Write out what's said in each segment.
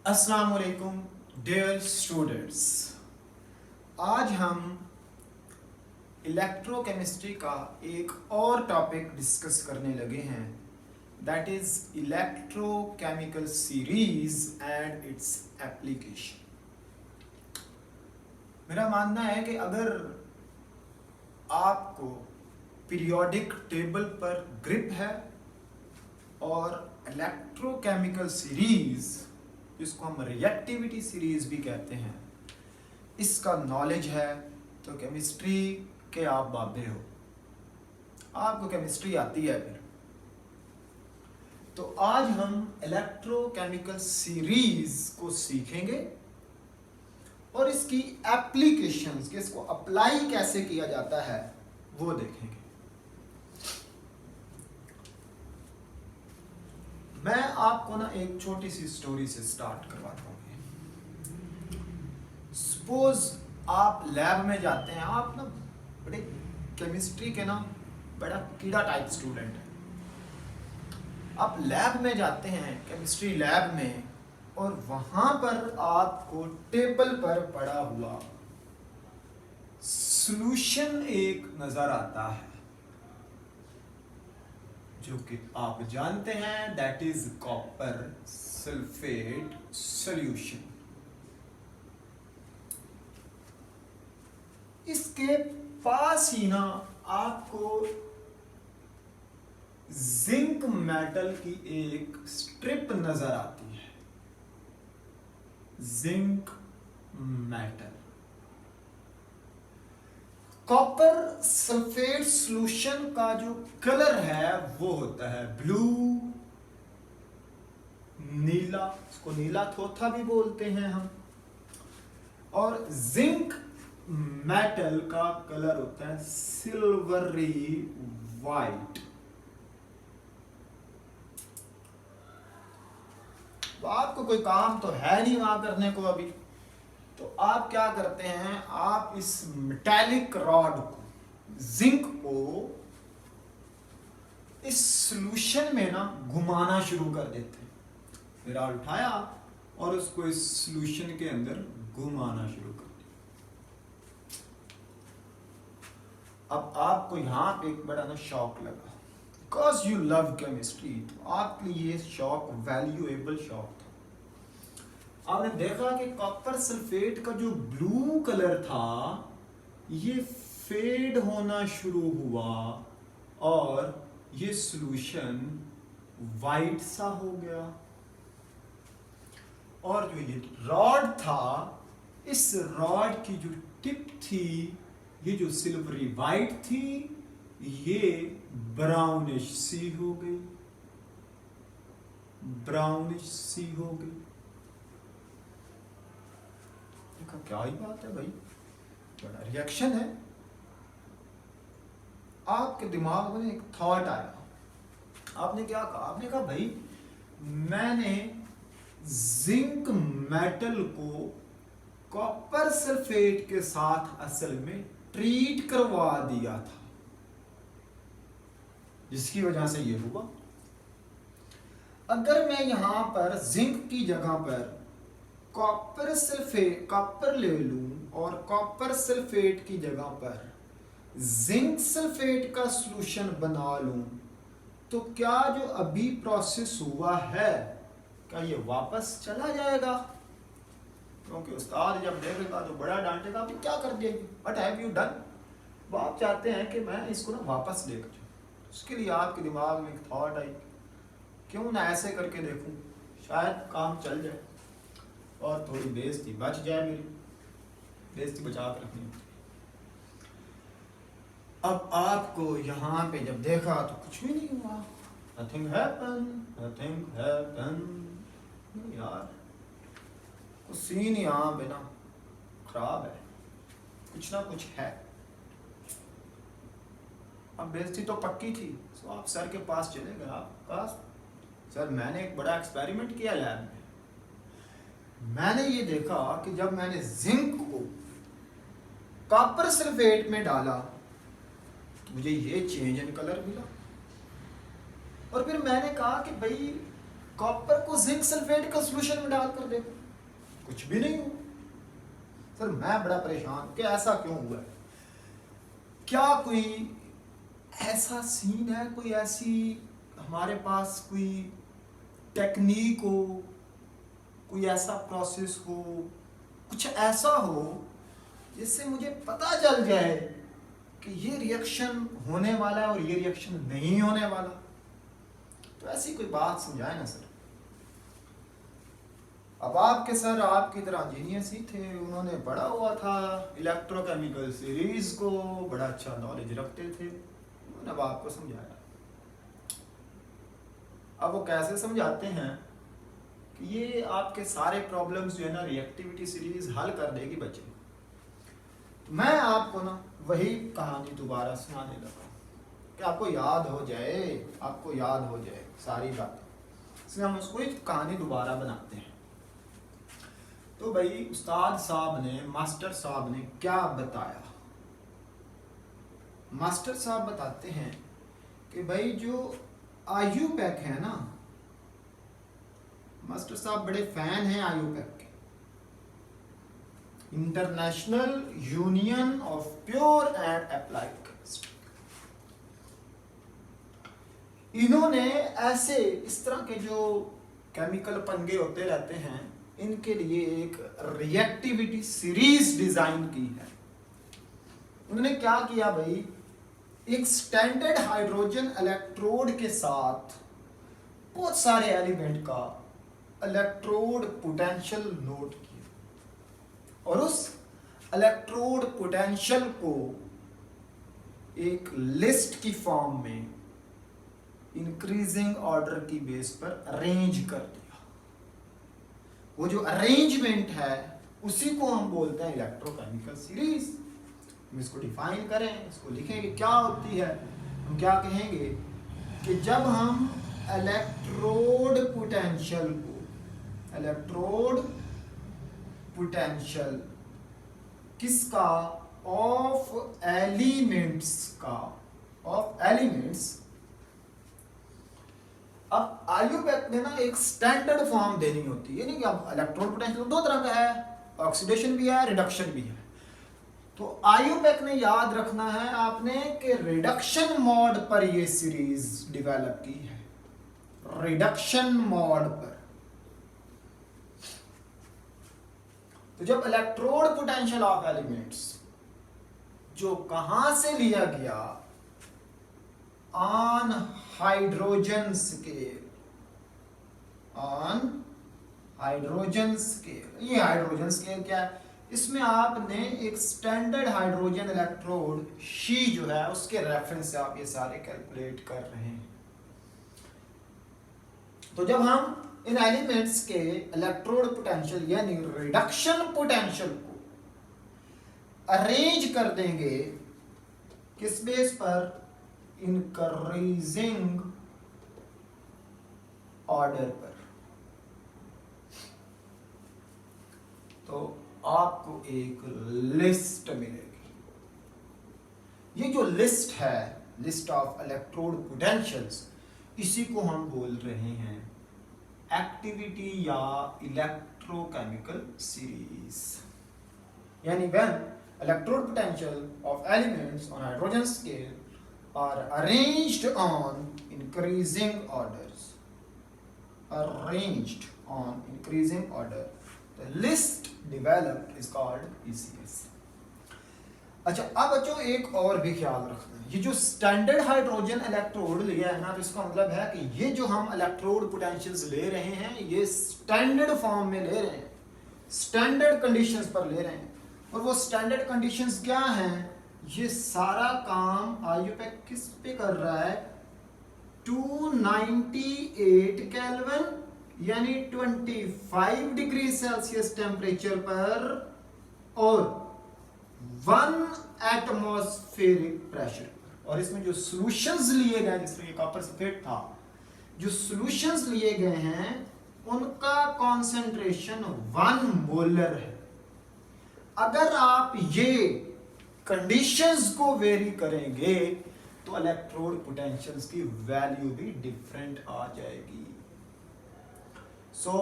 अस्सलाम वालेकुम dear students. आज हम इलेक्ट्रोकेमिस्ट्री का एक और टॉपिक डिस्कस करने लगे हैं, that is electrochemical series and its application. मेरा मानना है कि अगर आपको पीरियोडिक टेबल पर ग्रिप है और इलेक्ट्रोकेमिकल सीरीज, जिसको हम रिएक्टिविटी सीरीज भी कहते हैं, इसका नॉलेज है, तो केमिस्ट्री के आप बाबे हो, आपको केमिस्ट्री आती है। फिर तो आज हम इलेक्ट्रोकेमिकल सीरीज को सीखेंगे और इसकी एप्लीकेशंस, कि इसको अप्लाई कैसे किया जाता है, वो देखेंगे। मैं आपको ना एक छोटी सी स्टोरी से स्टार्ट करवाता हूँ। सपोज आप लैब में जाते हैं, आप ना बड़े केमिस्ट्री के ना बड़ा कीड़ा टाइप स्टूडेंट है। आप लैब में जाते हैं, केमिस्ट्री लैब में, और वहां पर आपको टेबल पर पड़ा हुआ सॉल्यूशन एक नजर आता है, जो कि आप जानते हैं that is copper sulphate solution. इसके पास ही ना आपको जिंक मेटल की एक स्ट्रिप नजर आती है। Zinc metal, copper sulphate solution का जो कलर है वो होता है ब्लू, नीला, इसको नीला थोथा भी बोलते हैं हम। और जिंक मेटल का कलर होता है सिल्वरी वाइट। तो आपको कोई काम तो है नहीं वहां करने को अभी, तो आप क्या करते हैं, आप इस मेटालिक रॉड को, जिंक को, इस सॉल्यूशन में ना घुमाना शुरू कर देते हैं। फिर आप उठाया और उसको इस सॉल्यूशन के अंदर घुमाना शुरू कर दिया। अब आपको यहां पे एक बड़ा ना शॉक लगा, बिकॉज यू लव केमिस्ट्री, तो आपके लिए ये शॉक वैल्यूएबल शॉक था। आपने देखा कि कॉपर सल्फेट का जो ब्लू कलर था ये फेड होना शुरू हुआ और ये सॉल्यूशन वाइट सा हो गया। और जो ये रॉड था, इस रॉड की जो टिप थी, ये जो सिल्वरी वाइट थी, ये ब्राउनिश सी हो गई, ब्राउनिश सी हो गई। देखा क्या ही बात है भाई, बड़ा रिएक्शन है। आपके दिमाग में एक थॉट आया, आपने क्या कहा, आपने कहा भाई मैंने जिंक मेटल को कॉपर सल्फेट के साथ असल में ट्रीट करवा दिया था, जिसकी वजह से ये हुआ। अगर मैं यहां पर जिंक की जगह पर कॉपर सल्फेट, कॉपर ले लूं और कॉपर सल्फेट की जगह पर जिंक सल्फेट का सॉल्यूशन बना लूं, तो क्या जो अभी प्रोसेस हुआ है, क्या ये वापस चला जाएगा? क्योंकि उस्ताद जब देखेगा तो बड़ा डांटेगा, अभी क्या कर दिया, व्हाट हैव यू डन। वो आप चाहते हैं कि मैं इसको ना वापस लेकर जाऊं, उसके लिए आपके दिमाग में एक थॉट आई, क्यों ना ऐसे करके देखूं, शायद काम चल जाए और थोड़ी बेइज्जती बच जाए, मेरी बेइज्जती बचा कर रखनी। अब आपको यहाँ पे जब देखा तो कुछ भी नहीं हुआ, नथिंग हैपन, नथिंग हैपन। यार कुछ सीन यहाँ पे ना खराब है, कुछ ना कुछ है। अब बेइज्जती तो पक्की थी, तो आप सर के पास चले गए, आप कहा सर मैंने एक बड़ा एक्सपेरिमेंट किया लैब में, मैंने ये देखा कि जब मैंने जिंक को कॉपर सल्फेट में डाला मुझे ये चेंज इन कलर मिला। और फिर मैंने कहा कि भाई कॉपर को जिंक सल्फेट का सोल्यूशन में डालकर देखो, कुछ भी नहीं हुआ। सर मैं बड़ा परेशान कि ऐसा क्यों हुआ है, क्या कोई ऐसा सीन है, कोई ऐसी हमारे पास कोई टेक्निक हो, कोई ऐसा प्रोसेस हो, कुछ ऐसा हो जिससे मुझे पता चल जाए कि ये रिएक्शन होने वाला है और ये रिएक्शन नहीं होने वाला। तो ऐसी कोई बात समझाए ना सर। अब आपके सर आपकी तरह जीनियस ही थे, उन्होंने पढ़ा हुआ था इलेक्ट्रोकेमिकल सीरीज को, बड़ा अच्छा नॉलेज रखते थे, उन्होंने अब आपको समझाया। अब वो कैसे समझाते हैं कि ये आपके सारे प्रॉब्लम्स जो है ना रिएक्टिविटी सीरीज हल कर देगी बच्चे। तो मैं आपको ना वही कहानी दोबारा सुनाने लगा कि आपको याद हो जाए, आपको याद हो जाए सारी बातें, इसलिए हम उसको एक कहानी दोबारा बनाते हैं। तो भाई उस्ताद साहब ने, मास्टर साहब ने क्या बताया, मास्टर साहब बताते हैं कि भाई जो आयुपैक है ना, मास्टर साहब बड़े फैन हैं आयुपैक के, international union of pure and applied chemistry. इन्होंने ऐसे इस तरह के जो केमिकल पंगे होते रहते हैं, इनके लिए एक रिएक्टिविटी सीरीज डिजाइन की है। उन्होंने क्या किया भाई, एक स्टैंडर्ड हाइड्रोजन इलेक्ट्रोड के साथ बहुत सारे एलिमेंट का इलेक्ट्रोड पोटेंशियल नोट किया और उस इलेक्ट्रोड पोटेंशियल को एक लिस्ट की फॉर्म में इंक्रीजिंग ऑर्डर की बेस पर अरेंज कर दिया। वो जो अरेंजमेंट है उसी को हम बोलते हैं इलेक्ट्रोकेमिकल सीरीज। हम इसको डिफाइन करें, इसको लिखेंगे क्या होती है। हम क्या कहेंगे कि जब हम इलेक्ट्रोड पोटेंशियल किसका, ऑफ एलिमेंट्स, अब आयुपैक में ना एक स्टैंडर्ड फॉर्म देनी होती है, नहीं कि अब इलेक्ट्रोड पोटेंशियल दो तरह का है, ऑक्सीडेशन भी है, रिडक्शन भी है। तो आयुपैक ने याद रखना है आपने कि रिडक्शन मोड पर ये सीरीज डेवलप की है, रिडक्शन मोड पर। तो जब इलेक्ट्रोड पोटेंशियल ऑफ एलिमेंट्स जो कहां से लिया गया, ऑन हाइड्रोजन स्केल, ये हाइड्रोजन स्केल क्या है, इसमें आपने एक स्टैंडर्ड हाइड्रोजन इलेक्ट्रोड शी जो है उसके रेफरेंस से आप ये सारे कैलकुलेट कर रहे हैं। तो जब हम इन एलिमेंट्स के इलेक्ट्रोड पोटेंशियल यानी रिडक्शन पोटेंशियल को अरेंज कर देंगे किस बेस पर, इंक्रीजिंग ऑर्डर पर, तो आपको एक लिस्ट मिलेगी। ये जो लिस्ट है, लिस्ट ऑफ इलेक्ट्रोड पोटेंशियल्स, इसी को हम बोल रहे हैं एक्टिविटी या इलेक्ट्रोकेमिकल सीरीज। यानी when electrode potential of elements on hydrogen scale are arranged on increasing orders, the list developed is called ECS। अच्छा, अब बच्चों एक और भी ख्याल रखना है, ये जो स्टैंडर्ड हाइड्रोजन इलेक्ट्रोड लिया है ना, तो इसका मतलब है कि ये जो हम इलेक्ट्रोड पोटेंशियल्स ले रहे हैं ये स्टैंडर्ड फॉर्म में ले रहे हैं, स्टैंडर्ड कंडीशंस पर ले रहे हैं। और वो स्टैंडर्ड कंडीशंस क्या हैं, ये सारा काम आयुपैक किस पे कर रहा है, 298 केल्विन यानी 25 डिग्री सेल्सियस टेम्परेचर पर और 1 एटमॉस्फेरिक प्रेशर पर। और इसमें जो सॉल्यूशंस लिए गए, जिसमें ये कॉपर सल्फेट था, जो सॉल्यूशंस लिए गए हैं उनका कॉन्सेंट्रेशन 1 मोलर है। अगर आप ये कंडीशंस को वेरी करेंगे तो इलेक्ट्रोड पोटेंशियल्स की वैल्यू भी डिफरेंट आ जाएगी। सो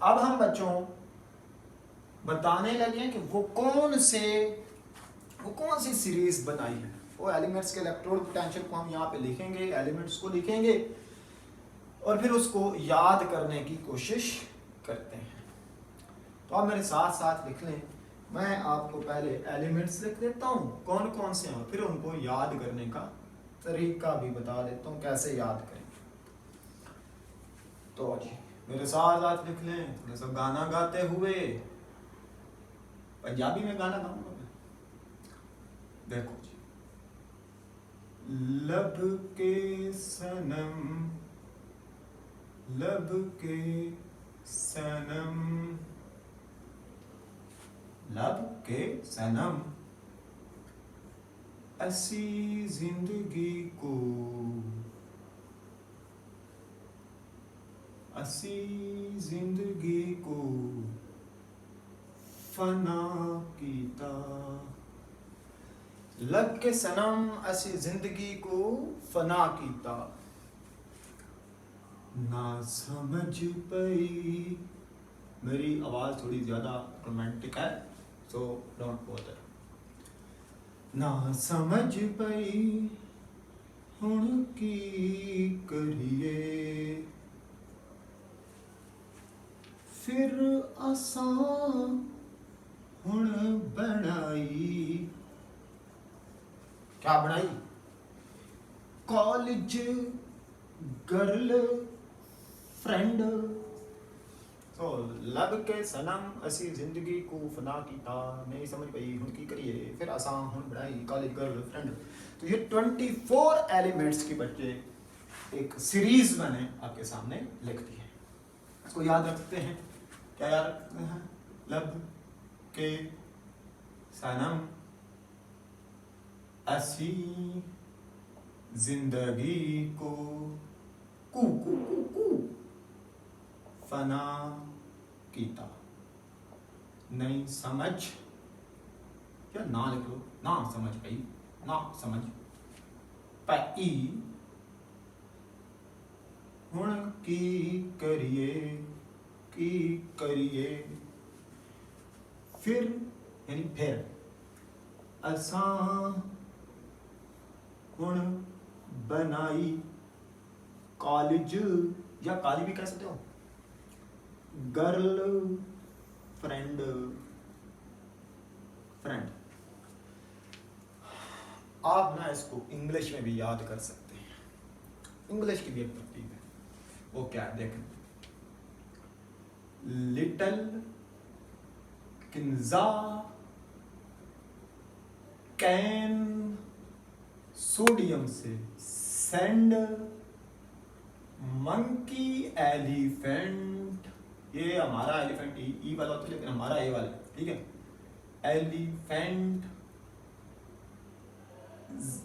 अब हम बच्चों बताने लगे हैं कि वो कौन सी सीरीज बनाई है। वो एलिमेंट्स के इलेक्ट्रोड पोटेंशियल को हम यहाँ पे लिखेंगे, एलिमेंट्स को लिखेंगे और फिर उसको याद करने की कोशिश करते हैं। तो आप मेरे साथ साथ लिख लें। मैं आपको पहले एलिमेंट्स लिख देता हूँ कौन कौन से हैं, फिर उनको याद करने का तरीका भी बता देता हूँ कैसे याद करें। तो जी मेरे साथ साथ लिख लें। थोड़ा सा गाना गाते हुए, पंजाबी में गाना गाऊंगा मैं। देखो जी, लब के सनम, लब के सनम, लब के सनम, असी जिंदगी को, असी जिंदगी को फना कीता। लब के सनम असी जिंदगी को फना कीता। ना समझ पई, मेरी आवाज थोड़ी ज्यादा रोमांटिक है, सो डोंट बॉदर। ना समझ पई हुण की करिए, फिर असां हुण बनाई। क्या बनाई? College girl friend. तो लब के सनम असी जिंदगी को फना कीता, नहीं समझ पई हुण की करिए, फिर असां हुण बनाई कॉलेज गर्ल फ्रेंड। तो ये 24 एलिमेंट्स की बच्चे एक सीरीज मैंने आपके सामने लिख दी है। इसको याद रखते हैं। क्या याद रखते हैं? लब के सनम असी जिंदगी को कू कू कू कू फना कीता। नहीं समझ, या ना लिख लो, ना समझ पई, ना समझ पई हुण की करिए, की करिए, फिर यानी फिर असां हुण बनाई कॉलेज, या काली भी कह सकते हो, गर्ल फ्रेंड, फ्रेंड। आप ना इसको इंग्लिश में भी याद कर सकते हैं। इंग्लिश की भी एक तरतीब है, वो क्या है देखें। लिटल किंजा कैन सोडियम से सेंड मंकी एलिफेंट। ये हमारा एलिफेंट ई वाला होता है, लेकिन हमारा ए वाला, ठीक है। एलिफेंट,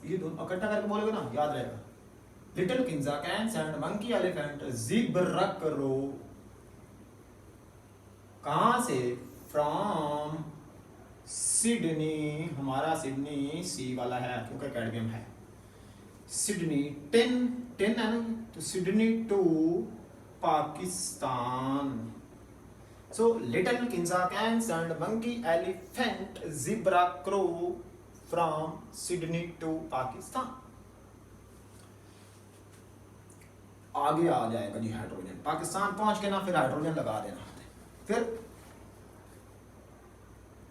ये दोनों इकट्ठा करके बोलोगे ना याद रहेगा। Little Kinza can send monkey elephant जिब्राक्रो। कहां से? From Sydney. हमारा सिडनी सी वाला है क्योंकि कैडमियम है। सिडनी 10 है ना, तो Sydney to Pakistan. So little Kinza can send monkey elephant zebra crow from Sydney to Pakistan. आगे आ जाएगा जी हाइड्रोजन। पाकिस्तान पहुंच के ना फिर हाइड्रोजन लगा देना। फिर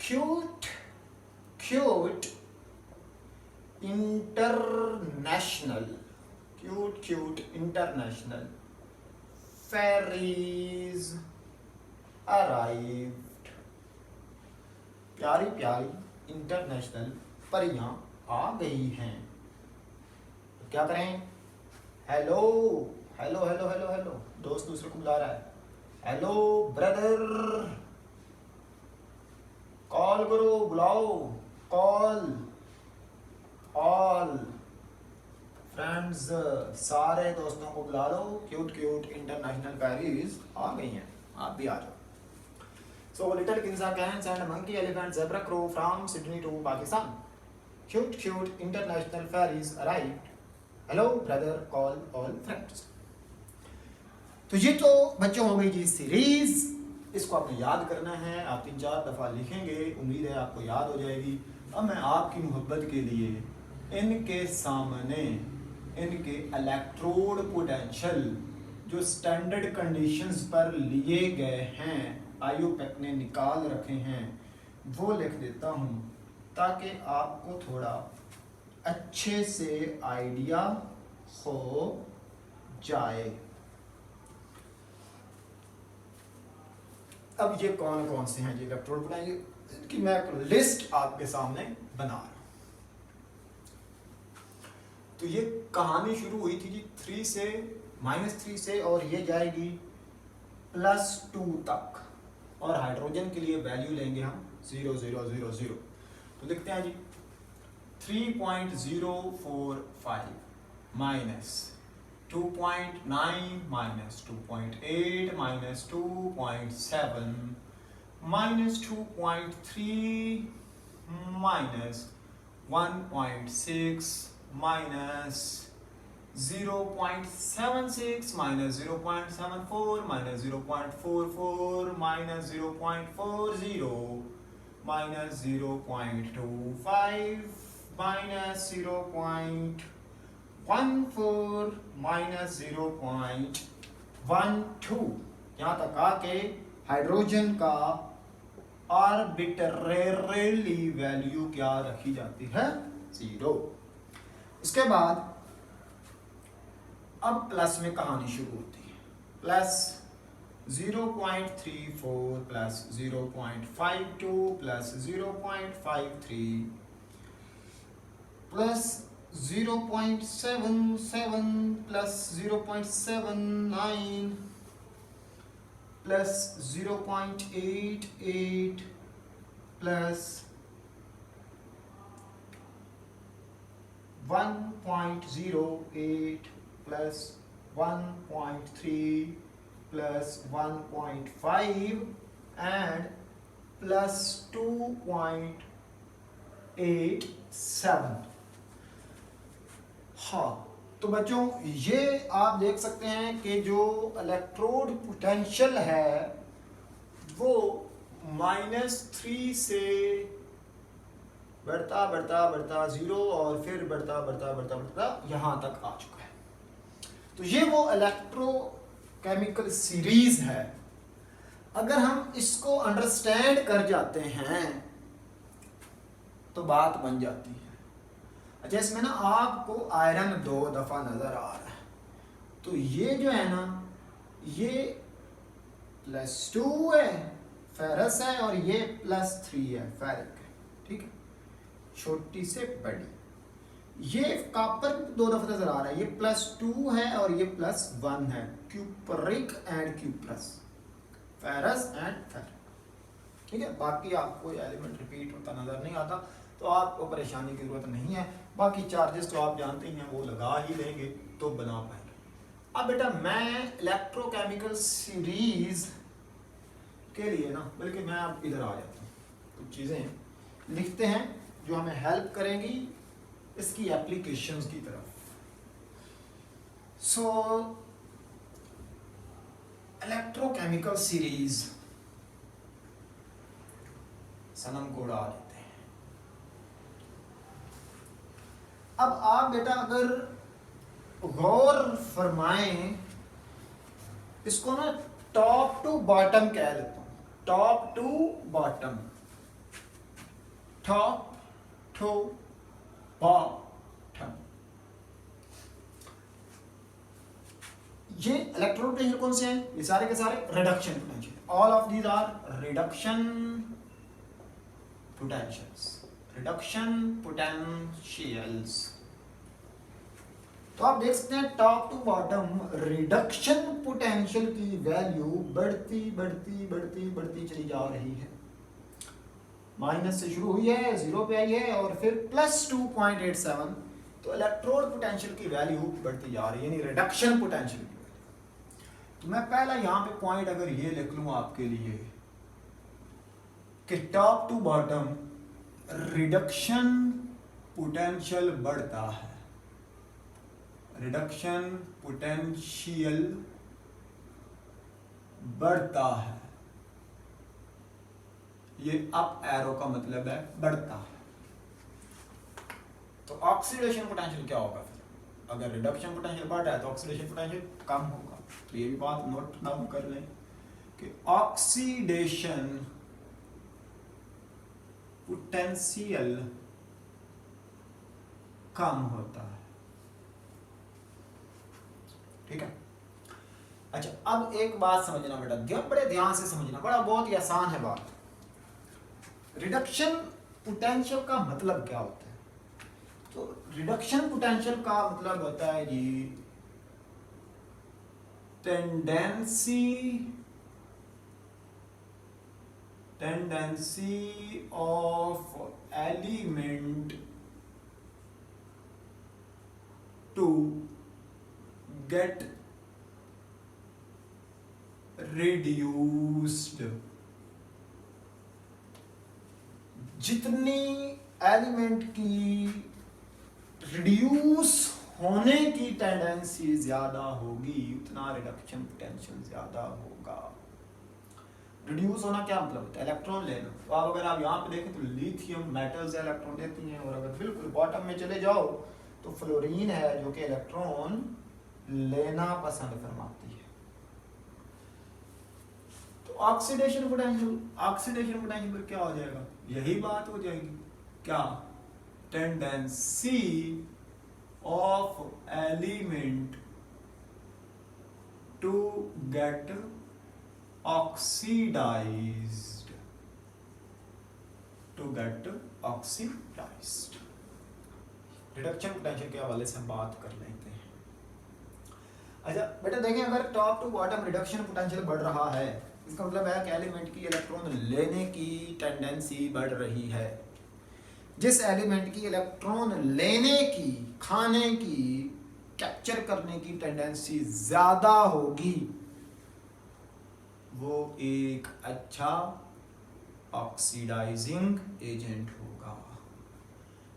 cute cute international, cute cute international fairies arrived. प्यारी प्यारी इंटरनेशनल परियां आ गई हैं। तो क्या करें? Hello hello hello hello hello, दोस्त दूसरे को बुला रहा है। हेलो ब्रदर, कॉल करो, बुलाओ, कॉल ऑल फ्रेंड्स, सारे दोस्तों को बुला लो। क्यूट क्यूट इंटरनेशनल फेरीज आ गई हैं, आप भी आ जाओ। So little Kinza cans and monkey elephant zebra crow from Sydney to Pakistan. Cute cute international fairies arrived. Hello brother, call all friends. तो ये तो बच्चों हो गई जी सीरीज, इसको आपने याद करना है, आप 3-4 दफ़ा लिखेंगे, उम्मीद है आपको याद हो जाएगी। अब मैं आपकी मोहब्बत के लिए इनके सामने इनके इलेक्ट्रोड पोटेंशियल जो स्टैंडर्ड कंडीशंस पर लिए गए हैं, आईयूपैक ने निकाल रखे हैं, वो लिख देता हूँ ताकि आपको थोड़ा अच्छे से आइडिया हो जाए। अब ये कौन कौन से हैं जी इलेक्ट्रोड पोटेंशियल, इनकी मैं एक लिस्ट आपके सामने बना रहा हूं। तो ये कहानी शुरू हुई थी जी -3 से और ये जाएगी +2 तक, और हाइड्रोजन के लिए वैल्यू लेंगे हम 0 0 0 0। तो लिखते हैं जी 3.045 minus 2.9 minus 2.8 minus 2.7 minus 2.3 minus 1.6 minus 0.76 minus 0.74 minus 0.44 minus 0.40 minus 0.25 minus 0.14 minus 0.12, यहाँ तक आके हाइड्रोजन का आर्बिट्रेरीली वैल्यू क्या रखी जाती है, 0। इसके बाद अब प्लस में कहानी शुरू होती है, plus 0.34 plus 0.52 plus 0.53 plus 0.77 plus 0.79 plus 0.88 plus 1.08 plus 1.3 plus 1.5 and plus 2.87। हाँ, तो बच्चों ये आप देख सकते हैं कि जो इलेक्ट्रोड पोटेंशियल है वो -3 से बढ़ता बढ़ता बढ़ता 0 और फिर बढ़ता बढ़ता बढ़ता बढ़ता यहाँ तक आ चुका है। तो ये वो इलेक्ट्रोकेमिकल सीरीज है। अगर हम इसको अंडरस्टैंड कर जाते हैं तो बात बन जाती है। अच्छा, इसमें ना आपको आयरन 2 दफा नजर आ रहा है, तो ये जो है ना ये +2 है फेरस है और ये +3 है फेरिक है, ठीक है, छोटी से बड़ी। ये कॉपर 2 दफा नजर आ रहा है, ये +2 है और ये +1 है, cupric and cuprous, ferrous and ferric, ठीक है। बाकी आपको एलिमेंट रिपीट होता नजर नहीं आता तो आपको परेशानी की जरूरत नहीं है। बाकी चार्जेस तो आप जानते ही हैं, वो लगा ही लेंगे तो बना पाएंगे। अब बेटा मैं इलेक्ट्रोकेमिकल सीरीज के लिए ना, बल्कि मैं अब इधर आ जाता हूँ, कुछ चीज़ें लिखते हैं जो हमें हेल्प करेंगी इसकी एप्लीकेशंस की तरफ। सो इलेक्ट्रोकेमिकल सीरीज सनम को उड़ा लेते हैं। अब आप बेटा अगर गौर फरमाएं, इसको ना टॉप टू बॉटम कह लेता हूं, top to bottom, top to bottom. ये इलेक्ट्रोड पोटेंशियल कौन से हैं? ये सारे के सारे reduction potential, all of these are reduction potentials, reduction potentials. तो आप देख सकते हैं top to bottom reduction potential की वैल्यू बढ़ती बढ़ती बढ़ती बढ़ती चली जा रही है। माइनस से शुरू हुई है, 0 पे आई है और फिर +2.87, तो इलेक्ट्रोड पोटेंशियल की वैल्यू बढ़ती जा रही है, यानी रिडक्शन पोटेंशियल की वैल्यू। तो मैं पहला यहां पे पॉइंट अगर ये लिख लूं आपके लिए कि top to bottom reduction potential बढ़ता है, रिडक्शन पोटेंशियल बढ़ता है। ये अप एरो का मतलब है बढ़ता है। तो ऑक्सीडेशन पोटेंशियल क्या होगा फिर? अगर रिडक्शन पोटेंशियल बढ़ रहा है तो ऑक्सीडेशन पोटेंशियल कम होगा। तो ये भी बात नोट डाउन कर लें कि ऑक्सीडेशन पोटेंशियल कम होता है। ठीक है। अच्छा, अब एक बात समझना बेटा, बड़े ध्यान से समझना, बड़ा बहुत ही आसान है बात। रिडक्शन पोटेंशियल का मतलब क्या होता है? तो रिडक्शन पोटेंशियल का मतलब होता है जी tendency of element to get reduced। जितनी एलिमेंट की रिड्यूस होने की टेंडेंसी ज्यादा होगी उतना रिडक्शन पोटेंशियल ज्यादा होगा। रिड्यूस होना क्या मतलब होता है? इलेक्ट्रॉन लेना। तो आप अगर आप यहाँ पे देखें तो लिथियम मेटल्स इलेक्ट्रॉन देती हैं, और अगर बिल्कुल बॉटम में चले जाओ तो फ्लोरीन है जो कि इलेक्ट्रॉन लेना पसंद फरमाती है। ऑक्सीडेशन पोटेंशियल पर क्या हो जाएगा? यही बात हो जाएगी। क्या? Tendency of element to get oxidized, reduction potential के हवाले से हम बात कर लेते हैं। अच्छा बेटा देखें, अगर top to bottom reduction potential बढ़ रहा है, इसका मतलब है कि एलिमेंट की इलेक्ट्रॉन लेने की टेंडेंसी बढ़ रही है। जिस एलिमेंट की इलेक्ट्रॉन लेने की, खाने की, कैप्चर करने की टेंडेंसी ज्यादा होगी वो एक अच्छा ऑक्सीडाइजिंग एजेंट होगा,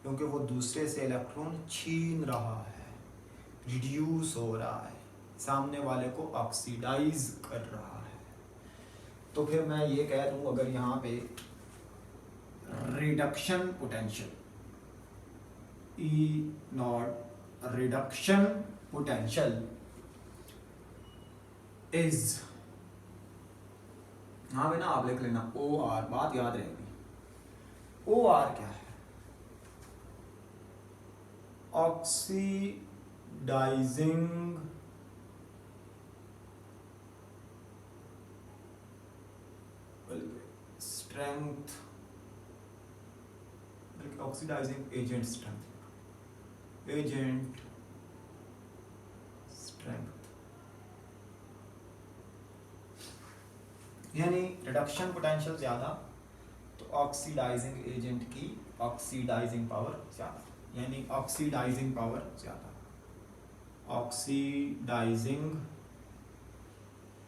क्योंकि वो दूसरे से इलेक्ट्रॉन छीन रहा है, रिड्यूस हो रहा है, सामने वाले को ऑक्सीडाइज कर रहा है। तो फिर मैं ये कह दूं, अगर यहाँ पे reduction potential E not reduction potential is, हाँ भाई ना आप लिख लेना OR, बात याद रहेगी। OR क्या है? Oxidizing strength, oxidizing agent strength, यानी रिडक्शन पोटेंशियल ज्यादा तो ऑक्सीडाइजिंग एजेंट की ऑक्सीडाइजिंग पावर ज्यादा, यानी ऑक्सीडाइजिंग पावर ज्यादा, ऑक्सीडाइजिंग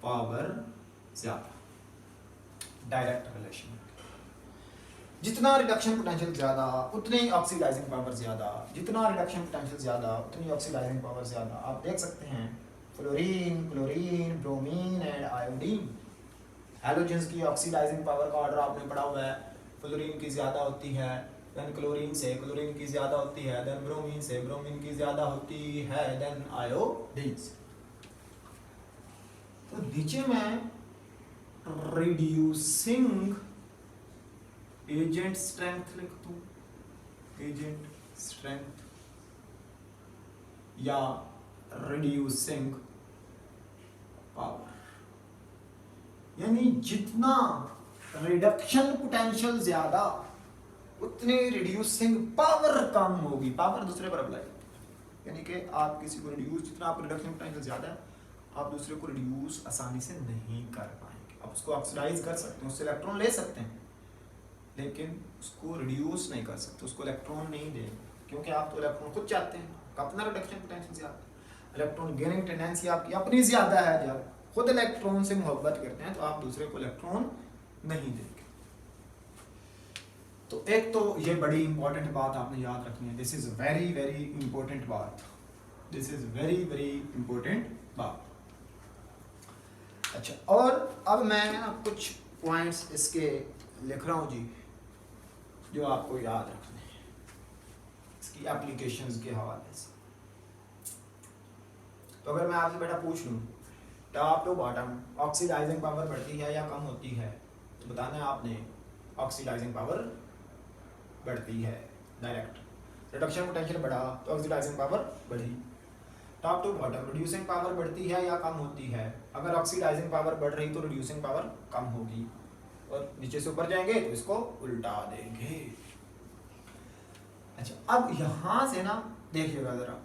पावर ज्यादा, डायरेक्ट रिलेशन। जितना रिडक्शन पोटेंशियल ज्यादा उतनी ऑक्सीडाइजिंग पावर ज्यादा, जितना रिडक्शन पोटेंशियल ज्यादा उतनी ऑक्सीडाइजिंग पावर ज्यादा। आप देख सकते हैं fluorine, chlorine, bromine and iodine, halogens की ऑक्सीडाइजिंग पावर का ऑर्डर आपने पढ़ा हुआ है। फ्लोरीन की ज्यादा होती है, देन क्लोरीन से, क्लोरीन की ज्यादा होती है, देन ब्रोमीन से, ब्रोमीन की ज्यादा होती है, देन आयोडीन से। तो नीचे में रिड्यूसिंग एजेंट स्ट्रेंथ लिख दूं, एजेंट स्ट्रेंथ या रिड्यूसिंग पावर, यानी जितना रिडक्शन पोटेंशियल ज्यादा उतनी रिड्यूसिंग पावर कम होगी। पावर दूसरे पर अप्लाई, यानी कि आप किसी को रिड्यूस, जितना आप रिडक्शन पोटेंशियल ज्यादा है आप दूसरे को रिड्यूस आसानी से नहीं कर पाएंगे। आप उसको ऑक्सीडाइज कर सकते हैं, उससे इलेक्ट्रॉन ले सकते हैं, लेकिन उसको रिड्यूस नहीं कर सकते, उसको इलेक्ट्रॉन नहीं देंगे, क्योंकि आप तो इलेक्ट्रॉन खुद चाहते हैं, अपना रिडक्शन पोटेंशियल ज्यादा, इलेक्ट्रॉन गेनिंग टेंडेंसी आपकी अपनी ज्यादा है। जब खुद इलेक्ट्रॉन से मोहब्बत करते हैं तो आप दूसरे को इलेक्ट्रॉन नहीं देंगे। तो एक तो ये बड़ी इंपॉर्टेंट बात आपने याद रखनी है, this is very very important बात, this is very very important बात। अच्छा, और अब मैं ना कुछ पॉइंट्स इसके लिख रहा हूँ जी, जो आपको याद रखने हैं इसकी एप्लीकेशंस के हवाले से। तो अगर मैं आपसे बेटा पूछ लूँ top to bottom oxidizing power बढ़ती है या कम होती है, तो बताना है आपने ऑक्सीडाइजिंग पावर बढ़ती है। डायरेक्ट रिडक्शन पोटेंशियल बढ़ा तो ऑक्सीडाइजिंग पावर बढ़ी। Top to bottom reducing power बढ़ती है या कम होती है, अगर ऑक्सीडाइजिंग पावर बढ़ रही तो रिड्यूसिंग पावर कम होगी, और नीचे से ऊपर जाएंगे तो इसको उल्टा देंगे। अच्छा, अब यहां से ना देखिएगा जरा,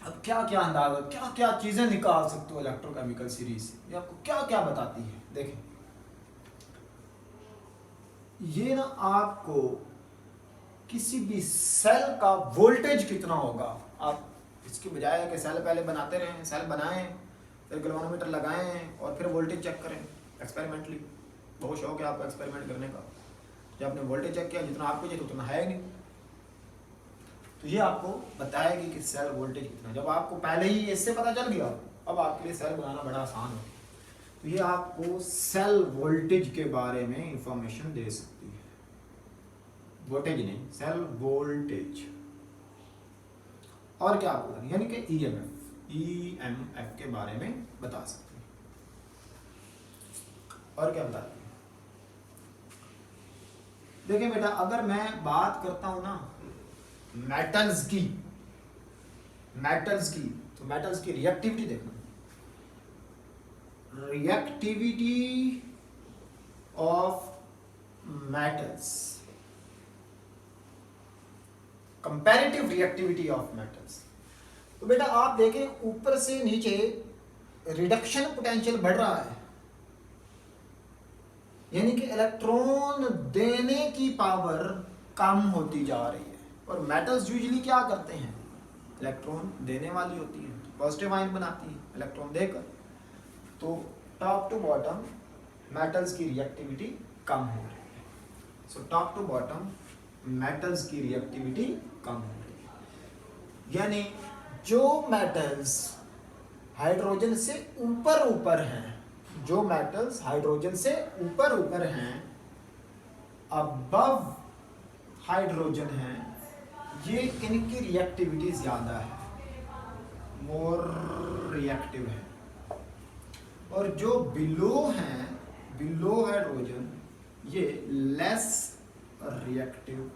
अब क्या क्या अंदाजा, क्या क्या चीजें निकाल सकते हो इलेक्ट्रोकेमिकल सीरीज से, ये आपको क्या क्या बताती है। देखें, ये ना आपको किसी भी सेल का वोल्टेज कितना होगा, आप इसकी बजाय कि सेल पहले बनाते रहें, सेल बनाएं, फिर गैल्वेनोमीटर लगाएं और फिर वोल्टेज चेक करें एक्सपेरिमेंटली। बहुत शौक है आपको एक्सपेरिमेंट करने का। जब आपने वोल्टेज चेक किया, जितना आपको चाहिए उतना है ही नहीं, तो ये आपको बताएगी कि सेल वोल्टेज कितना। जब आपको पहले ही इससे पता चल गया, अब आपके लिए सेल बनाना बड़ा आसान हो। तो ये आपको सेल वोल्टेज के बारे में इंफॉर्मेशन दे सकती है, वोल्टेज नहीं, सेल वोल्टेज। और क्या आपको यानी कि ईएमएफ के बारे में बता सकती है। और क्या बताती है, देखिए बेटा, अगर मैं बात करता हूं ना मेटल्स की, तो मेटल्स की रिएक्टिविटी देखना, reactivity of metals, comparative reactivity of metals. तो बेटा आप देखें, ऊपर से नीचे रिडक्शन पोटेंशियल बढ़ रहा है, यानी कि इलेक्ट्रॉन देने की पावर कम होती जा रही है। और मेटल्स यूजुअली क्या करते हैं, इलेक्ट्रॉन देने वाली होती है, पॉजिटिव आयन बनाती है इलेक्ट्रॉन देकर। तो टॉप टू बॉटम मेटल्स की रिएक्टिविटी कम हो रही है। So top to bottom metals की रिएक्टिविटी कम हो रही है, यानी जो मेटल्स हाइड्रोजन से ऊपर हैं, जो मेटल्स हाइड्रोजन से ऊपर हैं, अबव हाइड्रोजन हैं, ये इनकी रिएक्टिविटी ज्यादा है, मोर रिएक्टिव है। और जो बिलो हैं, बिलो हाइड्रोजन, ये लेस रिएक्टिव।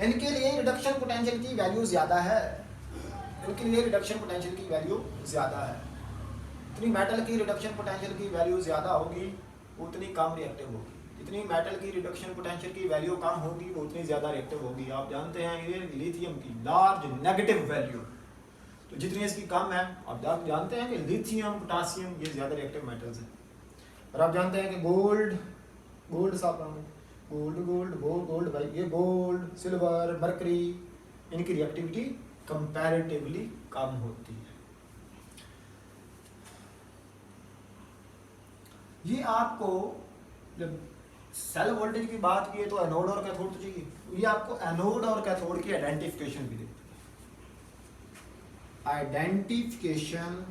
इनके लिए रिडक्शन पोटेंशियल की वैल्यू ज्यादा है, इनके लिए रिडक्शन पोटेंशियल की वैल्यू ज्यादा है। जितनी मेटल की रिडक्शन पोटेंशियल की वैल्यू ज्यादा होगी, उतनी कम रिएक्टिव होगी। जितनी मेटल की रिडक्शन पोटेंशियल की वैल्यू कम होगी, वो उतनी ज्यादा रिएक्टिव होगी। आप जानते हैं ये लिथियम की लार्ज नेगेटिव वैल्यू, तो जितनी इसकी कम है, आप जानते हैं कि लिथियम, पोटासियम, ये ज्यादा रिएक्टिव मेटल्स हैं। और आप जानते हैं कि गोल्ड साफ गोल्ड भाई, ये गोल्ड, सिल्वर, मरकरी, इनकी रिएक्टिविटी कंपैरेटिवली कम होती है। ये आपको जब सेल वोल्टेज की बात की है तो एनोड और कैथोड तो चाहिए, ये आपको एनोड और कैथोड की आइडेंटिफिकेशन भी देती है। Identification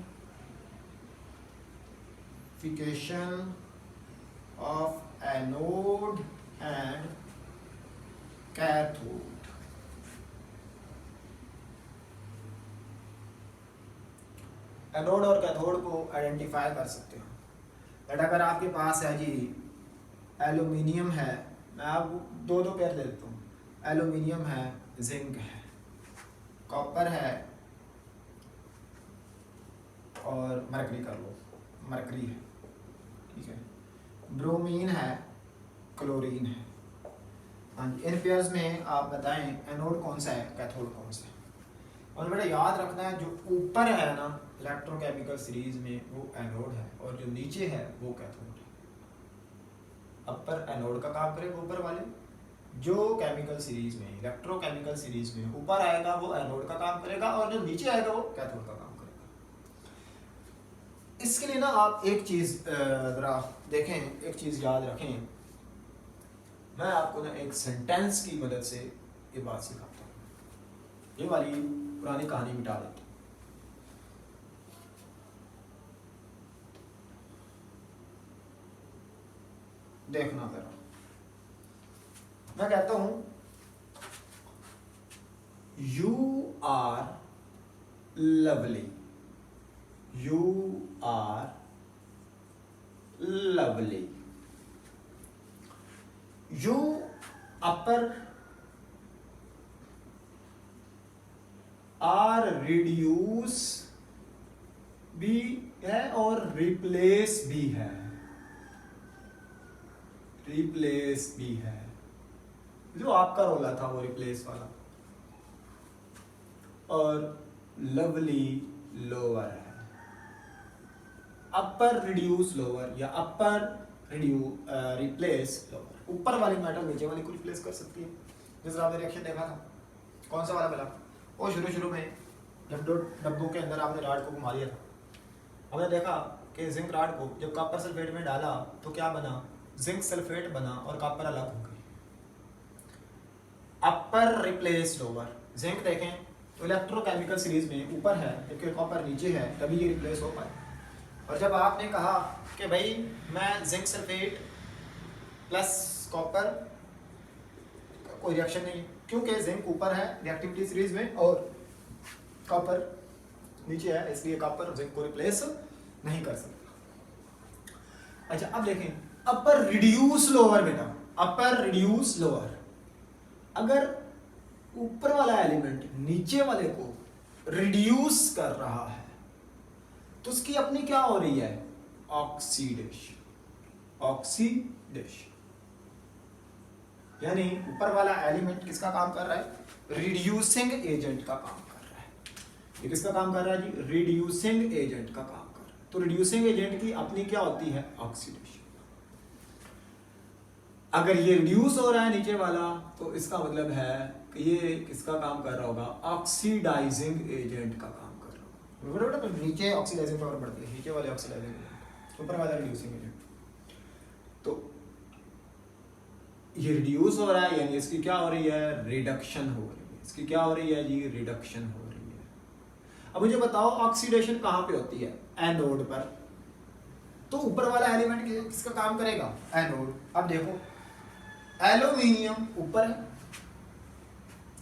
of anode and cathode. Anode और कैथोड को आइडेंटिफाई कर सकते हो। बट अगर आपके पास है जी एल्यूमिनियम है, मैं आपको दो पेयर दे देता हूँ, एल्यूमिनियम है, जिंक है, कॉपर है और मरकरी कर लो, मरकरी है, ठीक है, ब्रोमीन है, क्लोरीन है। हाँ जी, इन पेयर्स में आप बताएं एनोड कौन सा है, कैथोड कौन सा है। और बेटा याद रखना है, जो ऊपर है ना इलेक्ट्रोकेमिकल सीरीज में, वो एनोड है, और जो नीचे है वो कैथोड है। अपर एनोड का काम करेगा ऊपर वाले, जो केमिकल सीरीज में, इलेक्ट्रोकेमिकल सीरीज में ऊपर आएगा वो एनोड का काम करेगा, और जो नीचे आएगा वो कैथोड का काम करेगा। इसके लिए ना आप एक चीज जरा देखें, एक चीज याद रखें, मैं आपको ना एक सेंटेंस की मदद से ये बात सिखाता हूँ, ये वाली पुरानी कहानी मिटा देती हूँ। देखना जरा, मैं कहता हूं you are lovely, you are lovely, you upper are reduce भी है और रिप्लेस भी है, रिप्लेस भी है। जो आपका रोला था वो रिप्लेस वाला, और लवली लोअर है। अपर रिड्यूस लोअर या अपर रिप्लेस लोअर, ऊपर वाली मेटल नीचे वाली को रिप्लेस कर सकती है। जैसे आपने रिएक्शन देखा था, कौन सा वाला मिला, वो शुरू में जब दो डब्बों के अंदर आपने राड को घुमा लिया था, हमने देखा कि जिंक राड को जब कॉपर सल्फेट में डाला तो क्या बना, जिंक सल्फेट बना और कॉपर अलग हो गई। अपर रिप्लेस लोअर, जिंक देखें तो इलेक्ट्रोकेमिकल सीरीज में ऊपर है जबकि कॉपर नीचे है, तभी ये रिप्लेस हो पाए। और जब आपने कहा कि भाई मैं जिंक सल्फेट प्लस कॉपर, कोई रिएक्शन नहीं, क्योंकि जिंक ऊपर है रिएक्टिविटी सीरीज में और कॉपर नीचे है, इसलिए कॉपर जिंक को रिप्लेस नहीं कर सकता। अच्छा अब देखें अपर रिड्यूस लोअर, बेटा अपर रिड्यूस लोअर, अगर ऊपर वाला एलिमेंट नीचे वाले को रिड्यूस कर रहा है तो उसकी अपनी क्या हो रही है, ऑक्सीडेशन, ऑक्सीडेशन। यानी ऊपर वाला एलिमेंट किसका काम कर रहा है, रिड्यूसिंग एजेंट का काम कर रहा है। ये किसका काम कर रहा है जी, रिड्यूसिंग एजेंट का काम कर रहा है। तो रिड्यूसिंग एजेंट की अपनी क्या होती है, ऑक्सीडेशन। अगर ये रिड्यूस हो रहा है नीचे वाला तो इसका मतलब है कि ये किसका काम कर रहा होगा, ऑक्सीडाइजिंग एजेंट का काम कर रहा होगा। तो नीचे ऑक्सीडाइजिंग पावर बढ़ती है, नीचे वाले ऑक्सीडाइजिंग एजेंट, ऊपर वाला रिड्यूसिंग एजेंट। तो ये रिड्यूस हो रहा है यानी इसकी क्या हो रही है, रिडक्शन हो रही है। इसकी क्या हो रही है जी, रिडक्शन हो रही है। अब मुझे बताओ ऑक्सीडेशन कहां पे होती है, एनोड पर। तो ऊपर वाला एलिमेंट किसका काम करेगा, एनोड। अब देखो एल्यूमिनियम ऊपर है,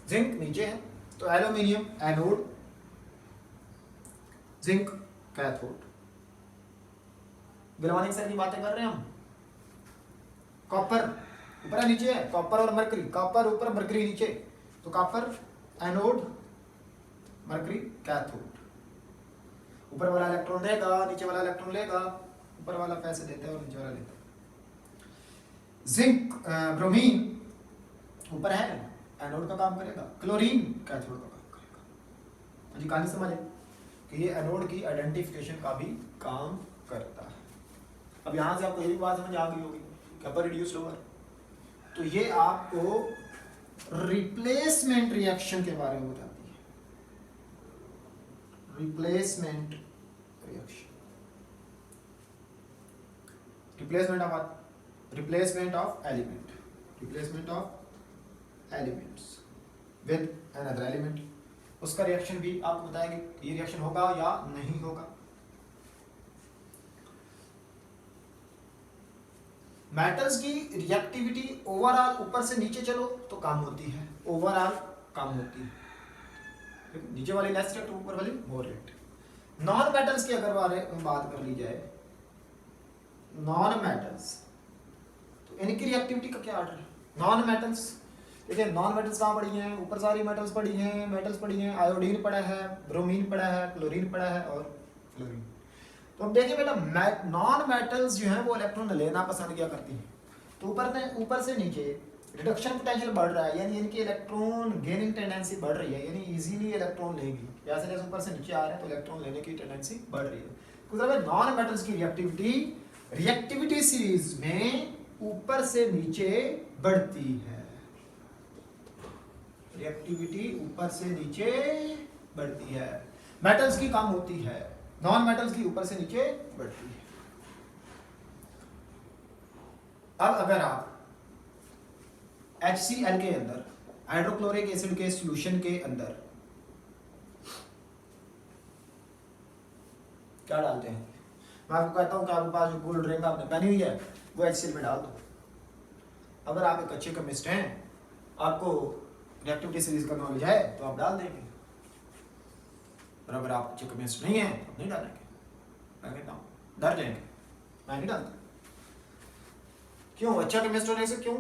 जिंक नीचे है, तो aluminium anode, zinc cathode. Galvanic cell की बातें कर रहे हैं हम। कॉपर ऊपर है नीचे है, कॉपर और मरकरी, कॉपर ऊपर मरकरी नीचे, तो कॉपर एनोड, मरकरी कैथोड। ऊपर वाला इलेक्ट्रॉन देगा, नीचे वाला इलेक्ट्रॉन लेगा, ऊपर वाला पैसे देता है और नीचे वाला लेता है। जिंक ब्रोमीन ऊपर है, एनोड का काम करेगा, क्लोरीन कैथोड का काम करेगा। जी कहानी समझे कि ये एनोड की आइडेंटिफिकेशन का भी काम करता है। अब यहां से आपको ये भी बात समझ आ गई होगी कि अपर रिड्यूस लोअर, तो ये आपको रिप्लेसमेंट रिएक्शन के बारे में बताती है। Replacement reaction, replacement of element, replacement of elements with another element, उसका रिएक्शन भी आपको बताएंगे ये रिएक्शन होगा या नहीं होगा। मेटल्स की रिएक्टिविटी ओवरऑल ऊपर से नीचे चलो तो कम होती है, ओवरऑल कम होती है, नीचे वाली लेस रेट, ऊपर वाली मोर रेट। नॉन मेटल्स की अगर बारे में बात कर ली जाए, नॉन मेटल्स तो इनकी रिएक्टिविटी का क्या ऑर्डर है। नॉन मेटल्स देखिए, नॉन मेटल्स कहाँ पड़ी हैं, ऊपर सारी मेटल्स पड़ी हैं, मेटल्स पड़ी हैं, आयोडीन पड़ा है, ब्रोमीन पड़ा है, क्लोरीन पड़ा है और फ्लोरीन। तो अब देखिए बेटा, नॉन मेटल्स जो हैं वो इलेक्ट्रॉन लेना पसंद क्या करती हैं, तो ऊपर से नीचे रिडक्शन पोटेंशियल बढ़ रहा है, यानी इनकी इलेक्ट्रॉन गेनिंग टेंडेंसी बढ़ रही है, यानी इजीली इलेक्ट्रॉन लेगी। जैसे जैसे ऊपर से नीचे आ रहे हैं तो इलेक्ट्रॉन लेने की टेंडेंसी बढ़ रही है। तो मतलब नॉन मेटल्स की रिएक्टिविटी सीरीज में ऊपर से नीचे बढ़ती है, रिएक्टिविटी ऊपर से नीचे बढ़ती है। मेटल्स की कम होती है, नॉन मेटल्स की ऊपर से नीचे बढ़ती है। अब अगर आप HCl के अंदर, हाइड्रोक्लोरिक एसिड के सॉल्यूशन के अंदर क्या डालते हैं, मैं आपको कहता हूं कि आपके पास जो कोल्ड ड्रिंक आपने पहनी हुई है वो HCl में डाल दो, अगर आप एक अच्छे केमिस्ट हैं, आपको रिएक्टिविटी सीरीज का नॉलेज है तो आप डाल देंगे, और अगर आप अच्छे केमिस्ट नहीं हैं तो नहीं डालेंगे। मैं कहता हूँ डर जाएंगे, मैं नहीं डालता। क्यों? अच्छा केमिस्ट होने से क्यों?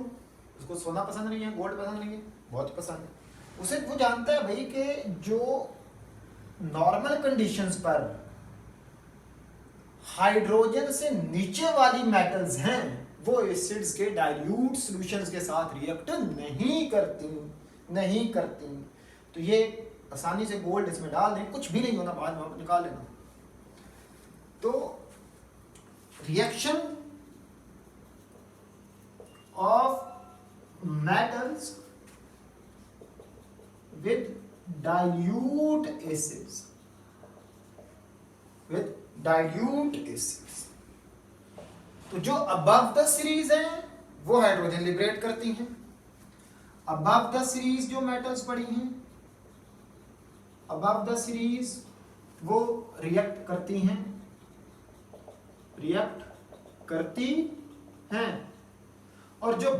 उसको सोना पसंद नहीं है, गोल्ड पसंद नहीं है, बहुत पसंद है उसे। वो जानता है भाई कि जो नॉर्मल कंडीशंस पर हाइड्रोजन से नीचे वाली मेटल्स हैं वो एसिड्स के डाइल्यूट सॉल्यूशंस के साथ रिएक्ट नहीं करती। तो ये आसानी से गोल्ड इसमें डाल दें, कुछ भी नहीं होना, बाद में आप निकाल लेना। तो reaction of metals with dilute acids, तो जो अबव द सीरीज है वो हाइड्रोजन लिबरेट करती हैं। अबव द सीरीज जो मेटल्स पड़ी हैं, अबव द सीरीज वो रिएक्ट करती हैं, और जो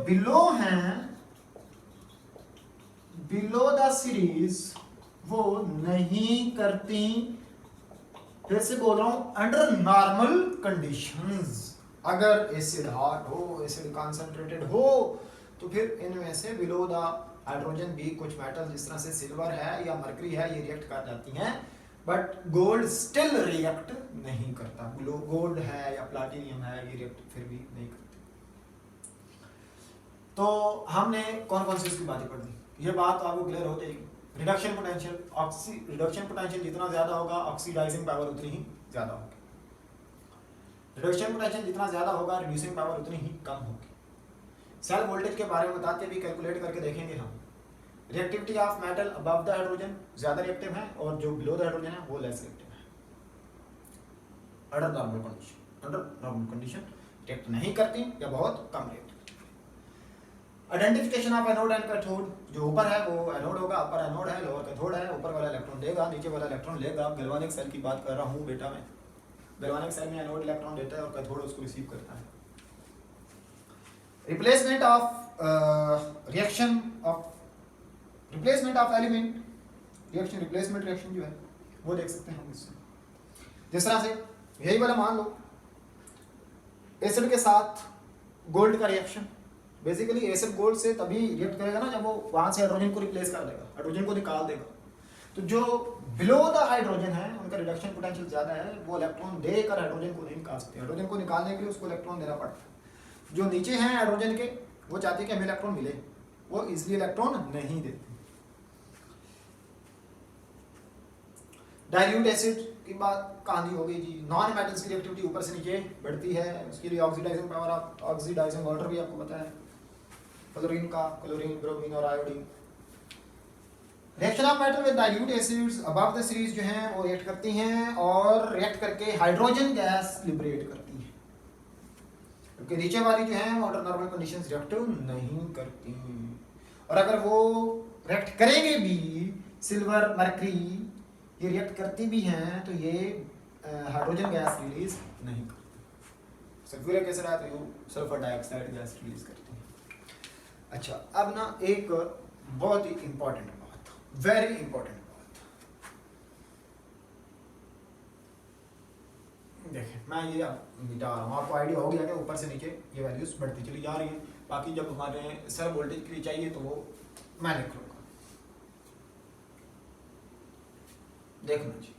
बिलो द सीरीज वो नहीं करती। फिर से बोल रहा हूं, अंडर नॉर्मल कंडीशंस, अगर एसिड हॉट हो, एसिड कॉन्सेंट्रेटेड हो, तो फिर इनमें से बिलो द हाइड्रोजन भी कुछ मेटल जिस तरह से सिल्वर है या मरकरी है ये रिएक्ट कर जाती हैं, बट गोल्ड स्टिल रिएक्ट नहीं करता। गोल्ड है या प्लैटिनियम है ये रिएक्ट फिर भी नहीं करते। तो हमने कौन कौन सी इसकी बातें पढ़ दी, ये बात आपको क्लियर हो जाएगी। रिडक्शन पोटेंशियल जितना ज्यादा होगा ऑक्सीडाइजिंग पावर उतनी ही ज्यादा होगी। रिडक्शन पोटेंशियल जितना ज्यादा होगा रिड्यूसिंग पावर उतनी ही कम होगी। सेल वोल्टेज के बारे में बताते भी कैलकुलेट करके देखेंगे हम। Reactivity of metal above the hydrogen ज्यादा रिएक्टिव है और जो बिलो द हाइड्रोजन है वो लेस रिएक्टिव है। अंडर नॉर्मल कंडीशन रिएक्ट नहीं करती या बहुत कम reactive. Identification of anode and cathode, जो ऊपर है वो एनोड होगा, अपर एनोड है, लोअर कैथोड है। ऊपर वाला इलेक्ट्रॉन देगा, नीचे वाला इलेक्ट्रॉन लेगा। गैल्वानिक सेल की बात कर रहा हूँ बेटा मैं। गैल्वानिक सेल में एनोड इलेक्ट्रॉन देता है और कैथोड उसको रिसीव करता है। Replacement of element reaction, replacement reaction जो है वो देख सकते हैं हम इससे। जिस तरह से यही वाला मान लो एसिड के साथ गोल्ड का रिएक्शन, बेसिकली एसिड गोल्ड से तभी रिएक्ट करेगा ना जब वो वहां से हाइड्रोजन को रिप्लेस कर देगा, हाइड्रोजन को निकाल देगा। तो जो बिलो द हाइड्रोजन है उनका रिडक्शन पोटेंशियल ज्यादा है, वो इलेक्ट्रॉन देकर हाइड्रोजन को नहीं निकाल सकते। हाइड्रोजन को निकालने के लिए उसको इलेक्ट्रॉन देना पड़ता है। जो नीचे हैं हाइड्रोजन के वो चाहते हैं कि हमें इलेक्ट्रॉन मिले, वो इसलिए इलेक्ट्रॉन नहीं देते। डाइल्यूट एसिड की बात कहानी हो गई जी। नॉन मेटल्स की रिएक्टिविटी ऊपर से नीचे बढ़ती है, उसके लिए oxidizing power of oxidizing water भी आपको पता है, क्लोरीन, ब्रोमीन और iodine. Reaction of metal with dilute acids above the series जो हैं वो रिएक्ट करती हैं और रिएक्ट करके हाइड्रोजन गैस लिबरेट करती हैं, क्योंकि नीचे वाली जो है वो अंडर नॉर्मल कंडीशंस रिएक्ट नहीं करती। और अगर वो रिएक्ट करेंगे भी, सिल्वर मरकरी ये रिएक्ट करती भी हैं, तो ये हाइड्रोजन गैस रिलीज नहीं करती। सल्फ्यूरिक एसिड है तो ये सल्फर डाइऑक्साइड गैस रिलीज करती है। अच्छा, अब ना एक बहुत ही इंपॉर्टेंट बात, वेरी इंपॉर्टेंट बात देखें। मैं ये मिटा रहा हूँ, आपको आइडिया हो गया कि ऊपर से नीचे ये वैल्यूज बढ़ती चली जा रही है। बाकी जब हमारे सेल वोल्टेज के लिए चाहिए तो वो मैं लिख लूँगा, देखना जी।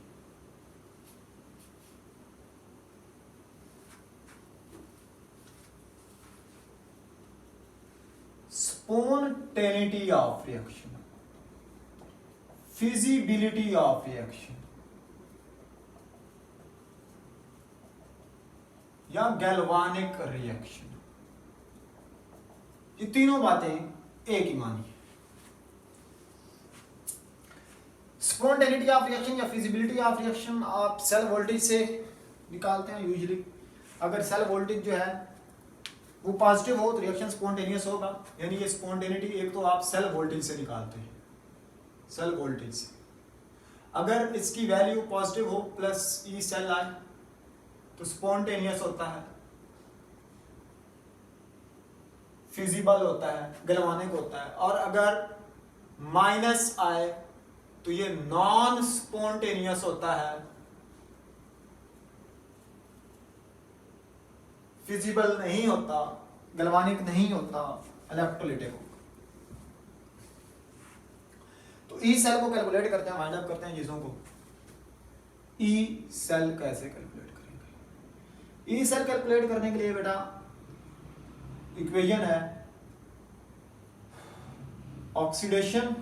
Spontaneity of reaction, feasibility of reaction या गैल्वानिक रिएक्शन, ये तीनों बातें एक ही मानी। स्पॉन्टेनिटी ऑफ रिएक्शन या फिजिबिलिटी ऑफ रिएक्शन आप सेल वोल्टेज से निकालते हैं यूजुअली। अगर सेल वोल्टेज जो है वो पॉजिटिव हो तो रिएक्शन स्पॉन्टेनियस होगा, यानी ये स्पॉन्टेनिटी एक तो आप सेल वोल्टेज से निकालते हैं, सेल वोल्टेज से। अगर इसकी वैल्यू पॉजिटिव हो प्लस ई सेल आए तो स्पॉन्टेनियस होता है। फिजिबल होता है, गैल्वेनिक होता है, और अगर माइनस आए तो ये नॉन स्पॉन्टेनियस होता है, फिजिबल नहीं होता, गैल्वेनिक नहीं होता, इलेक्ट्रोलाइटिक होगा। तो ई सेल को कैलकुलेट करते हैं, वाइंड अप करते हैं चीजों को। ई सेल कैसे कैलकुलेट करेंगे? ई सेल कैलकुलेट करने के लिए बेटा इक्वेशन है oxidation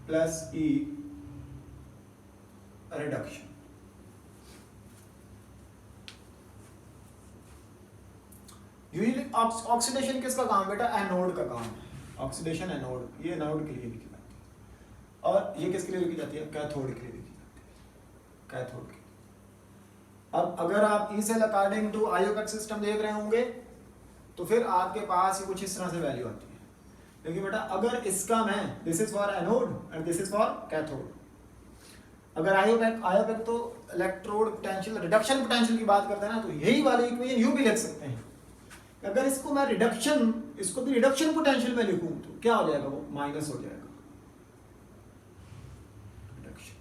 plus E reduction. Usually oxidation किसका काम बेटा? एनोड का काम है। ऑक्सीडेशन एनोड, ये एनोड के लिए लिखी जाती है, और ये किसके लिए लिखी जाती है? कैथोड के लिए लिखी जाती है, कैथोड के। अब अगर आप E cell according to IUPAC system देख रहे होंगे तो फिर आपके पास कुछ इस तरह से वैल्यू आती है। लेकिन बेटा अगर इसका मैं this is for anode and this is for cathode, अगर आयोपेक तो इलेक्ट्रोड पोटेंशियल, रिडक्शन पोटेंशियल की बात करते हैं ना, तो यही वाली इक्वेशन यूं भी लिख सकते हैं। अगर इसको मैं रिडक्शन, इसको भी रिडक्शन पोटेंशियल में लिखूं तो क्या हो जाएगा? वो माइनस हो जाएगा रिडक्शन।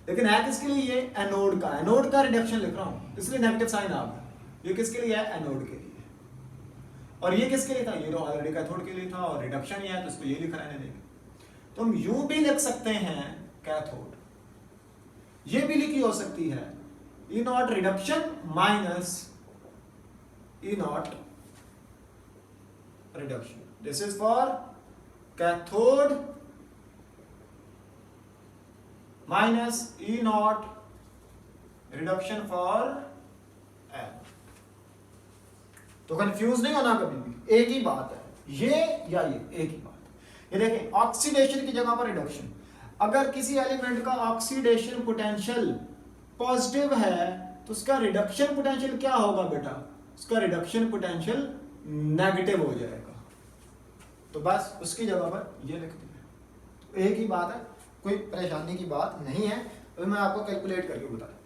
लेकिन है किसके लिए? ये एनोड का, एनोड का रिडक्शन लिख रहा हूं, इसलिए नेगेटिव साइन आ गया। ये किसके लिए है? एनोड के लिए। और ये किसके लिए था? ये तो ऑलरेडी कैथोड के लिए था, और रिडक्शन ही है तो इसको ये लिख रहने देंगे। तो हम यूं भी लिख सकते हैं कैथोड, ये भी लिखी हो सकती है E naught reduction minus E naught reduction. This is for cathode minus E naught reduction for N. तो कंफ्यूज नहीं होना कभी भी, एक ही बात है, ये या ये एक ही बात है। ये देखें ऑक्सीडेशन की जगह पर रिडक्शन। अगर किसी एलिमेंट का ऑक्सीडेशन पोटेंशियल पॉजिटिव है तो उसका रिडक्शन पोटेंशियल क्या होगा बेटा? उसका रिडक्शन पोटेंशियल नेगेटिव हो जाएगा। तो बस उसकी जगह पर ये लिख दिया, तो एक ही बात है, कोई परेशानी की बात नहीं है। तो मैं आपको कैलकुलेट करके बता देता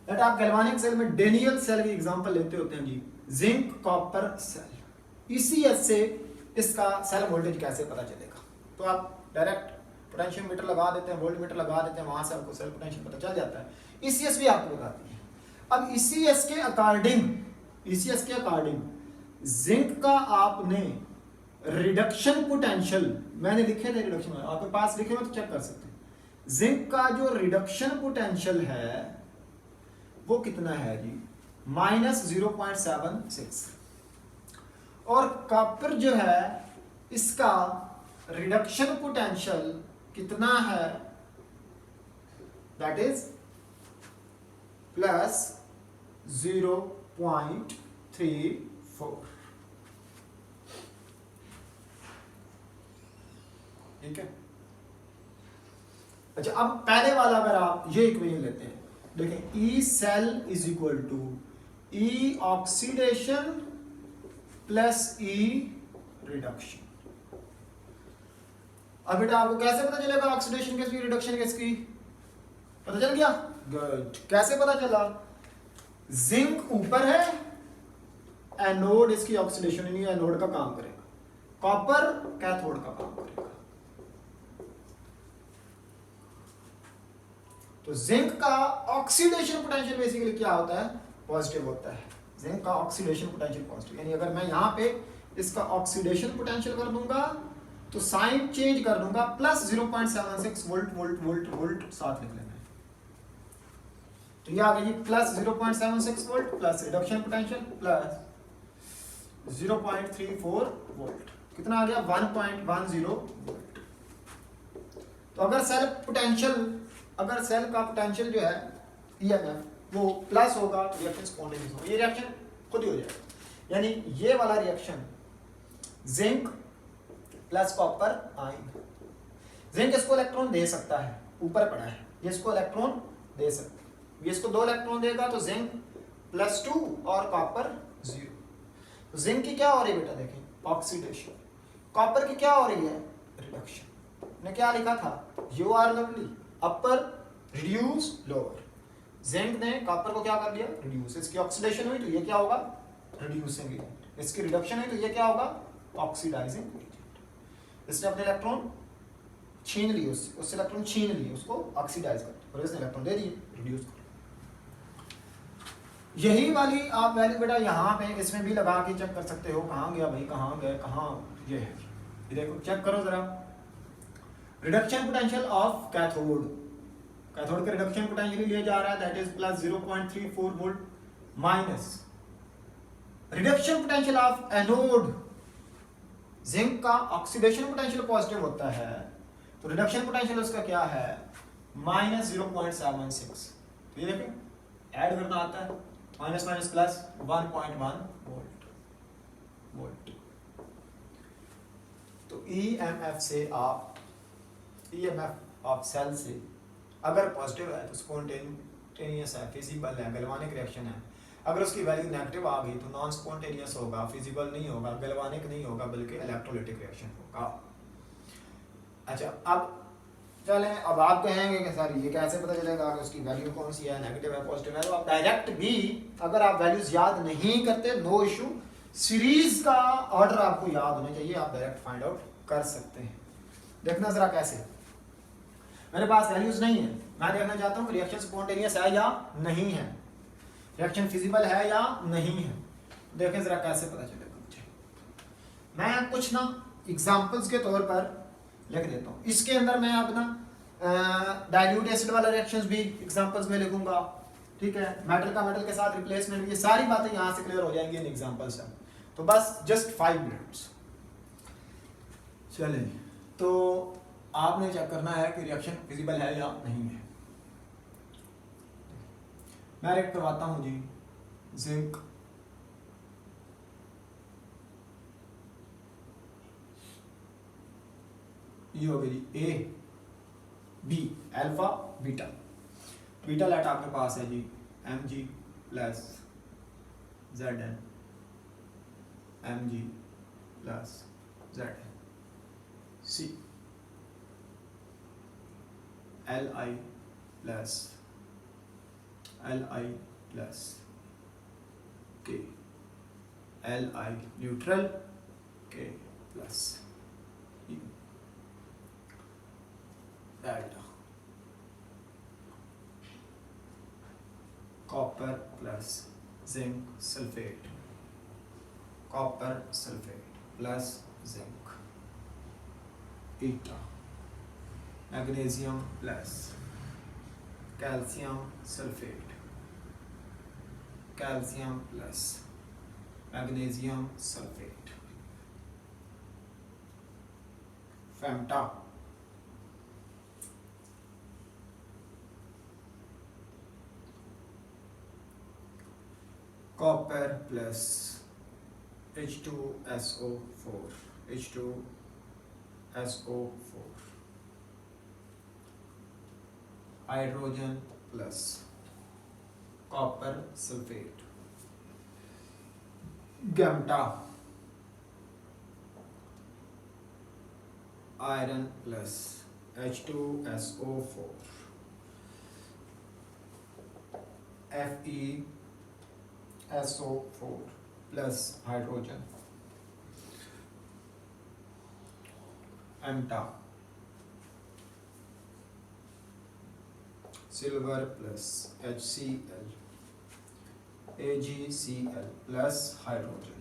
हूं। आप गैल्वेनिक सेल में डेनियल सेल की एग्जांपल लेते होते हैं जी, जिंक कॉपर सेल। ईसीएस से इसका सेल वोल्टेज कैसे पता चलेगा? तो आप डायरेक्ट पोटेंशियोमीटर लगा देते हैं, वोल्ट मीटर लगा देते हैं, वहां से आपको सेल पोटेंशियल पता चल जाता है। ईसीएस भी आपको बताती है। अब ईसीएस के अकॉर्डिंग जिंक का आपने रिडक्शन पोटेंशियल, मैंने लिखे थे रिडक्शन, आपके पास लिखे हुए तो चेक कर सकते हैं। जिंक का जो रिडक्शन पोटेंशियल है वो कितना है जी? -0.76। और कॉपर जो है इसका रिडक्शन पोटेंशियल कितना है? That is +0.34। ठीक है। अच्छा, अब पहले वाला अगर आप ये इक्वेशन लेते हैं, देखें E cell is equal to E oxidation plus E reduction. अब बेटा आपको कैसे पता चलेगा ऑक्सीडेशन किसकी, रिडक्शन किसकी? पता चल गया? गुड। कैसे पता चला? जिंक ऊपर है, एनोड इसकी ऑक्सीडेशन यानी एनोड का काम करेगा, कॉपर कैथोड का काम करेगा। तो जिंक का ऑक्सीडेशन पोटेंशियल बेसिकली क्या होता है? पॉजिटिव होता है। जिंक का ऑक्सीडेशन पोटेंशियल पॉजिटिव, यानी अगर मैं यहां पे इसका ऑक्सीडेशन पोटेंशियल कर दूंगा तो साइन चेंज कर दूंगा, +0.76 वोल्ट वोल्ट वोल्ट वोल्ट साथ लिख लेना है। तो ये आ गई +0.76 volt plus reduction potential plus 0.34 volt, कितना आ गया? 1.10 वोल्ट। तो अगर सेल का पोटेंशियल जो है ईएमएफ वो प्लस होगा तो रिएक्शन स्पॉन्टेनियस होगा, ये रिएक्शन खुद ही हो जाएगा। यानी ये वाला reaction zinc plus copper ion, zinc इसको इलेक्ट्रॉन दे सकता है, ऊपर पड़ा है, ये इसको इलेक्ट्रॉन दे सकता है, ये इसको 2 इलेक्ट्रॉन देगा तो जिंक +2 और कॉपर 0। तो जिंक की क्या हो रही है बेटा? देखें ऑक्सीडेशन। कॉपर की क्या हो रही है? रिडक्शन। ने क्या लिखा था? You are lovely, upper reduce lower. Zinc ने कॉपर को क्या कर लिया, रिड्यूस। इसकी ऑक्सीडेशन हुई तो ये क्या होगा, रिड्यूसिंग एजेंट। इसकी रिडक्शन हुई तो ये क्या होगा, ऑक्सीडाइजिंग एजेंट। इसने अपने इलेक्ट्रॉन छीन लिए, उससे इलेक्ट्रॉन छीन लिए, उसको ऑक्सीडाइज कर, और इसने इलेक्ट्रॉन दे दिए, रिड्यूस कर। यही वाली आप वैल्यू बेटा यहाँ पे इसमें भी लगा के चेक कर सकते हो, कहाँ गया भाई, कहाँ गया, कहाँ, ये है, ये देखो चेक करो जरा। Reduction potential of cathode, cathode का रिडक्शन पोटेंशियल लिया जा रहा है, that is plus 0.34 volt, minus reduction potential of anode. Zinc का ऑक्सीडेशन पोटेंशियल पॉजिटिव होता है, तो रिडक्शन पोटेंशियल उसका क्या है, माइनस 0.76। तो ये देखें ऐड करना आता है, माइनस माइनस प्लस 1.1 वोल्ट। तो ईएमएफ से आप, ईएमएफ ऑफ सेल से अगर पॉजिटिव है तो स्पॉन्टेनियस है, फिजिबल है, गैल्वानिक रिएक्शन है। अगर उसकी वैल्यू नेगेटिव आ गई तो नॉन स्पॉन्टेनियस होगा, फिजिबल नहीं होगा, गैल्वानिक नहीं होगा, बल्कि इलेक्ट्रोलाइटिक रिएक्शन होगा। अच्छा अब चलें, अब आप कहेंगे कि सर ये कैसे पता चलेगा कि उसकी वैल्यू कौन सी है, नेगेटिव है, पॉजिटिव है। तो आप डायरेक्ट भी, अगर आप वैल्यूज याद नहीं करते, नो इशू, सीरीज का ऑर्डर आपको याद होना चाहिए, आप डायरेक्ट फाइंड आउट कर सकते हैं। देखना जरा कैसे, मेरे पास वैल्यूज नहीं है, मैं देखना चाहता हूँ कि रिएक्शन स्पॉन्टेनियस है या नहीं है, रिएक्शन फिजिबल है या नहीं है। देखें जरा कैसे पता चलेगा मुझे। मैं कुछ ना एग्जांपल्स के तौर पर लिख देता हूँ। इसके अंदर मैं अपना डाइल्यूट एसिड वाला रिएक्शंस भी एग्जांपल्स में लिखूंगा, ठीक है। मेटल का मेटल के साथ रिप्लेसमेंट, ये सारी बातें यहाँ से क्लियर हो जाएंगी इन एग्जांपल्स से। तो बस जस्ट 5 मिनट्स। चलिए, तो आपने चेक करना है कि रिएक्शन फिजिबल है या नहीं है। मैं रिएक्ट करवाता हूँ जी, जिंक ये हो गई A B, alpha beta. Beta light आपके पास है जी Mg plus Zn, Mg plus Zn, C Li plus Li plus K, Li neutral, K plus E, delta. Copper plus zinc sulphate, copper sulphate plus zinc, eta. Magnesium plus calcium sulphate, calcium plus magnesium sulphate, फेम्टा। Copper plus H2SO4, H2SO4, hydrogen plus copper sulphate, गैम्टा। Iron plus H2SO4, FeSO4 plus hydrogen, एम्टा। Silver plus HCl, AgCl plus hydrogen,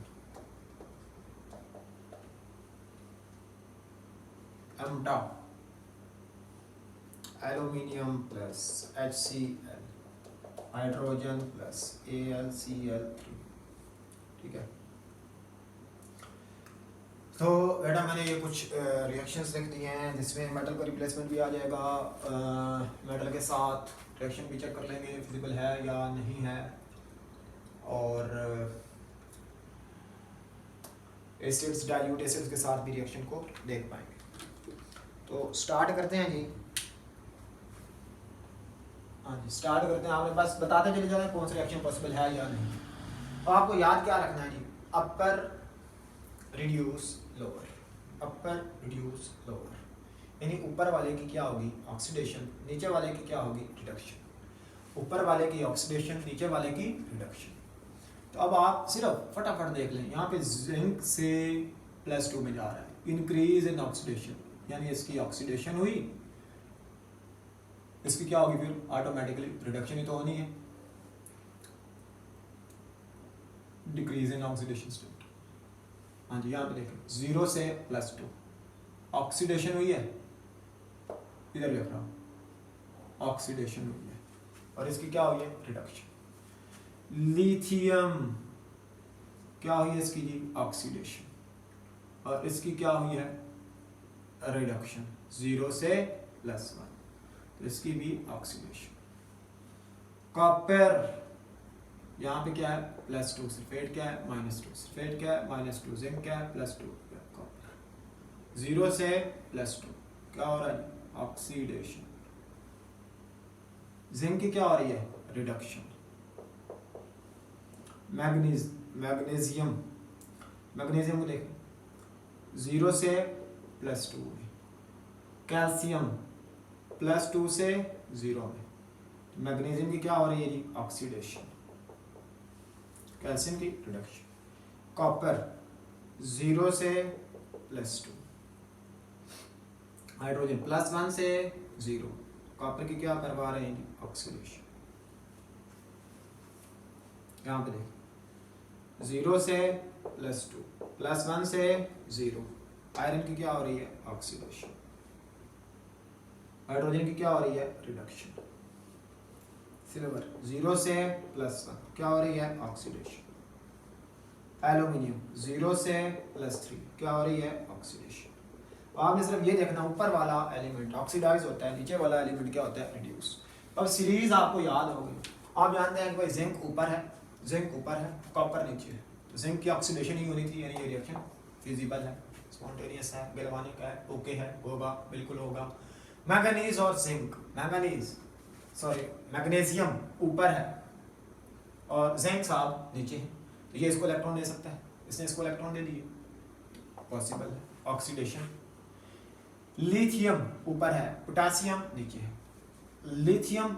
एम्टा। Aluminium plus HCl, hydrogen plus AlCl3, ठीक है। तो बेटा मैंने ये कुछ रिएक्शंस लिख दिए हैं जिसमें मेटल का रिप्लेसमेंट भी आ जाएगा, मेटल के साथ रिएक्शन भी चेक कर लेंगे फिजिबल है या नहीं है, और एसिड्स, डाइल्यूट एसिड्स के साथ भी रिएक्शन को देख पाएंगे। तो स्टार्ट करते हैं जी। हाँ जी, स्टार्ट करते हैं। आपने बस बताते चले जाए कौन सा रिएक्शन पॉसिबल है या नहीं। तो आपको याद क्या रखना है जी, अपर रिड्यूस लोअर, अपर रिड्यूस लोअर, यानी ऊपर वाले की क्या होगी ऑक्सीडेशन, नीचे वाले की क्या होगी रिडक्शन। ऊपर वाले की ऑक्सीडेशन, नीचे वाले की रिडक्शन। तो अब आप सिर्फ फटाफट देख लें, यहाँ पे जिंक से +2 में जा रहा है, इंक्रीज इन ऑक्सीडेशन, यानी इसकी ऑक्सीडेशन हुई, इसकी क्या होगी फिर ऑटोमेटिकली रिडक्शन ही तो होनी है, डिक्रीज इन ऑक्सीडेशन स्टेट। हाँ जी, यहाँ पे देखें 0 से +2 ऑक्सीडेशन हुई है, इधर लिख रहा हूँ ऑक्सीडेशन हुई है, और इसकी क्या हुई है रिडक्शन। लिथियम क्या हुई है इसकी जी ऑक्सीडेशन, और इसकी क्या हुई है रिडक्शन 0 से +1, तो इसकी भी ऑक्सीडेशन। कॉपर यहाँ पे क्या है +2 सल्फेट, क्या है -2 सल्फेट, क्या है -2 जिंक, क्या है +2 कॉपर। 0 से +2 क्या हो रहा है ऑक्सीडेशन। जिंक की क्या हो रही है रिडक्शन। मैग्नीशियम को देखें 0 से +2 में, कैल्शियम +2 से 0 में, मैग्नीशियम की क्या हो रही है जी ऑक्सीडेशन, कैल्शियम की रिडक्शन। कॉपर 0 से +2, हाइड्रोजन +1 से 0, कॉपर की क्या करवा रहे हैं ऑक्सीडेशन। यहाँ पे देखें 0 से +2, +1 से 0, आयरन की क्या हो रही है ऑक्सीडेशन, हाइड्रोजन की क्या हो रही है रिडक्शन। सिल्वर 0 से +1 क्या हो रही है ऑक्सीडेशन। एल्यूमिनियम 0 से +3 क्या हो रही है ऑक्सीडेशन। आपने सिर्फ ये देखना ऊपर वाला एलिमेंट ऑक्सीडाइज होता है, नीचे वाला एलिमेंट क्या होता है रिड्यूस। अब सीरीज आपको याद होगी, आप जानते हैं कि भाई जिंक ऊपर है, कॉपर नीचे है, तो जिंक की ऑक्सीडेशन ही होनी थी, यानी ये रिएक्शन फिजिबल है, स्पॉन्टेनियस है, गैल्वानिक है, ओके है, होगा, बिल्कुल होगा। मैंगनीज और जिंक, मैग्नीशियम ऊपर है और जिंक साहब नीचे है, तो ये इसको इलेक्ट्रॉन दे सकता है, इसने इसको इलेक्ट्रॉन दे दिए, पॉसिबल है ऑक्सीडेशन। लिथियम ऊपर है, पोटेशियम नीचे है, लिथियम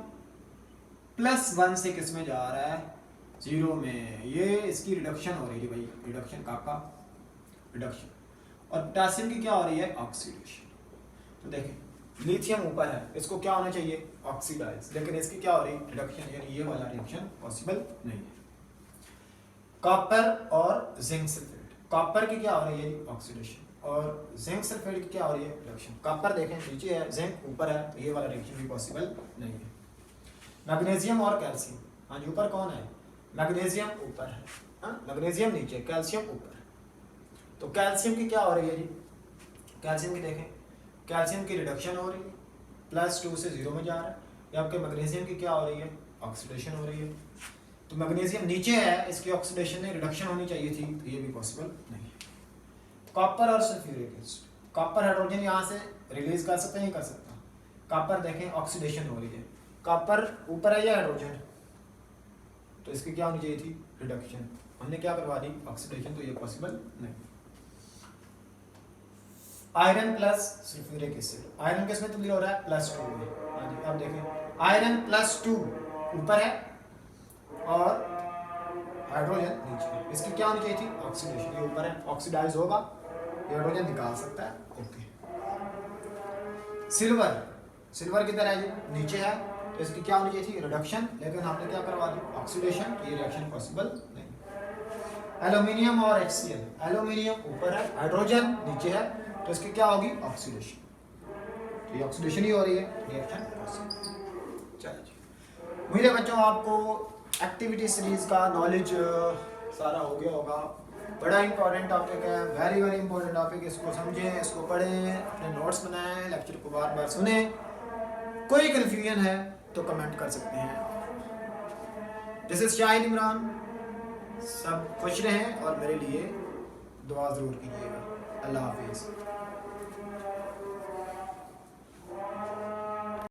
+1 से किस में जा रहा है 0 में, ये इसकी रिडक्शन हो रही है भाई, रिडक्शन काका रिडक्शन, और पोटेशियम की क्या हो रही है ऑक्सीडेशन। तो देखें लिथियम ऊपर है, इसको क्या होना चाहिए ऑक्सीडाइज, लेकिन इसकी क्या हो रही है रिडक्शन, यानी ये वाला रिएक्शन पॉसिबल नहीं है। कॉपर और जिंक सल्फेट, कॉपर की क्या हो रही है ऑक्सीडेशन, और जिंक सल्फेट की क्या हो रही है रिडक्शन। कॉपर देखें नीचे है, जिंक ऊपर है, तो ये वाला रिएक्शन भी पॉसिबल नहीं है। मैग्नीशियम और कैल्शियम, हाँ जी ऊपर कौन है मैग्नीशियम ऊपर है, मैग्नीशियम नीचे, कैल्शियम ऊपर। तो कैल्शियम की क्या हो रही है जी, कैल्शियम की देखें, कैल्शियम की रिडक्शन हो रही है, +2 से 0 में जा रहा है। या आपके मैग्नीशियम की क्या हो रही है ऑक्सीडेशन हो रही है। तो मैग्नीशियम नीचे है, इसकी ऑक्सीडेशन में रिडक्शन होनी चाहिए थी, तो ये भी पॉसिबल नहीं है। कॉपर और सल्फ्यूरिक एसिड, कॉपर हाइड्रोजन यहाँ से रिलीज कर सकते हैं, नहीं कर सकता। कॉपर देखें ऑक्सीडेशन हो रही है, कॉपर ऊपर है या हाइड्रोजन, तो इसकी क्या होनी चाहिए थी रिडक्शन, हमने क्या करवा दी ऑक्सीडेशन, तो ये पॉसिबल नहीं। Iron plus sulphuric acid, iron किस में तब्दील हो रहा है +2 में। हाँ जी अब देखें आयरन +2 ऊपर है और हाइड्रोजन नीचे है, इसकी क्या होनी चाहिए थी ऑक्सीडेशन, ये ऊपर है ऑक्सीडाइज होगा, ये हाइड्रोजन निकाल सकता है, ओके। सिल्वर किधर है जी नीचे है, तो इसकी क्या होनी चाहिए थी रिडक्शन, लेकिन हमने क्या करवा दी ऑक्सीडेशन, तो ये रिएक्शन पॉसिबल नहीं। एल्यूमिनियम और HCl, एल्यूमिनियम ऊपर है, हाइड्रोजन नीचे है, तो इसकी क्या होगी ऑक्सीडेशन, तो ये ऑक्सीडेशन ही हो रही है, रिएक्शन पॉसिबल। चलिए उम्मीद है बच्चों आपको एक्टिविटी सीरीज का नॉलेज सारा हो गया होगा। बड़ा इंपॉर्टेंट टॉपिक है, वेरी वेरी इंपॉर्टेंट टॉपिक, इसको समझें, इसको पढ़ें, अपने नोट्स बनाएं, लेक्चर को बार बार सुने। कोई कन्फ्यूजन है तो कमेंट कर सकते हैं। दिस इज शाहिद इमरान, सब खुश रहें और मेरे लिए दुआ ज़रूर कीजिएगा। अल्लाह हाफिज़।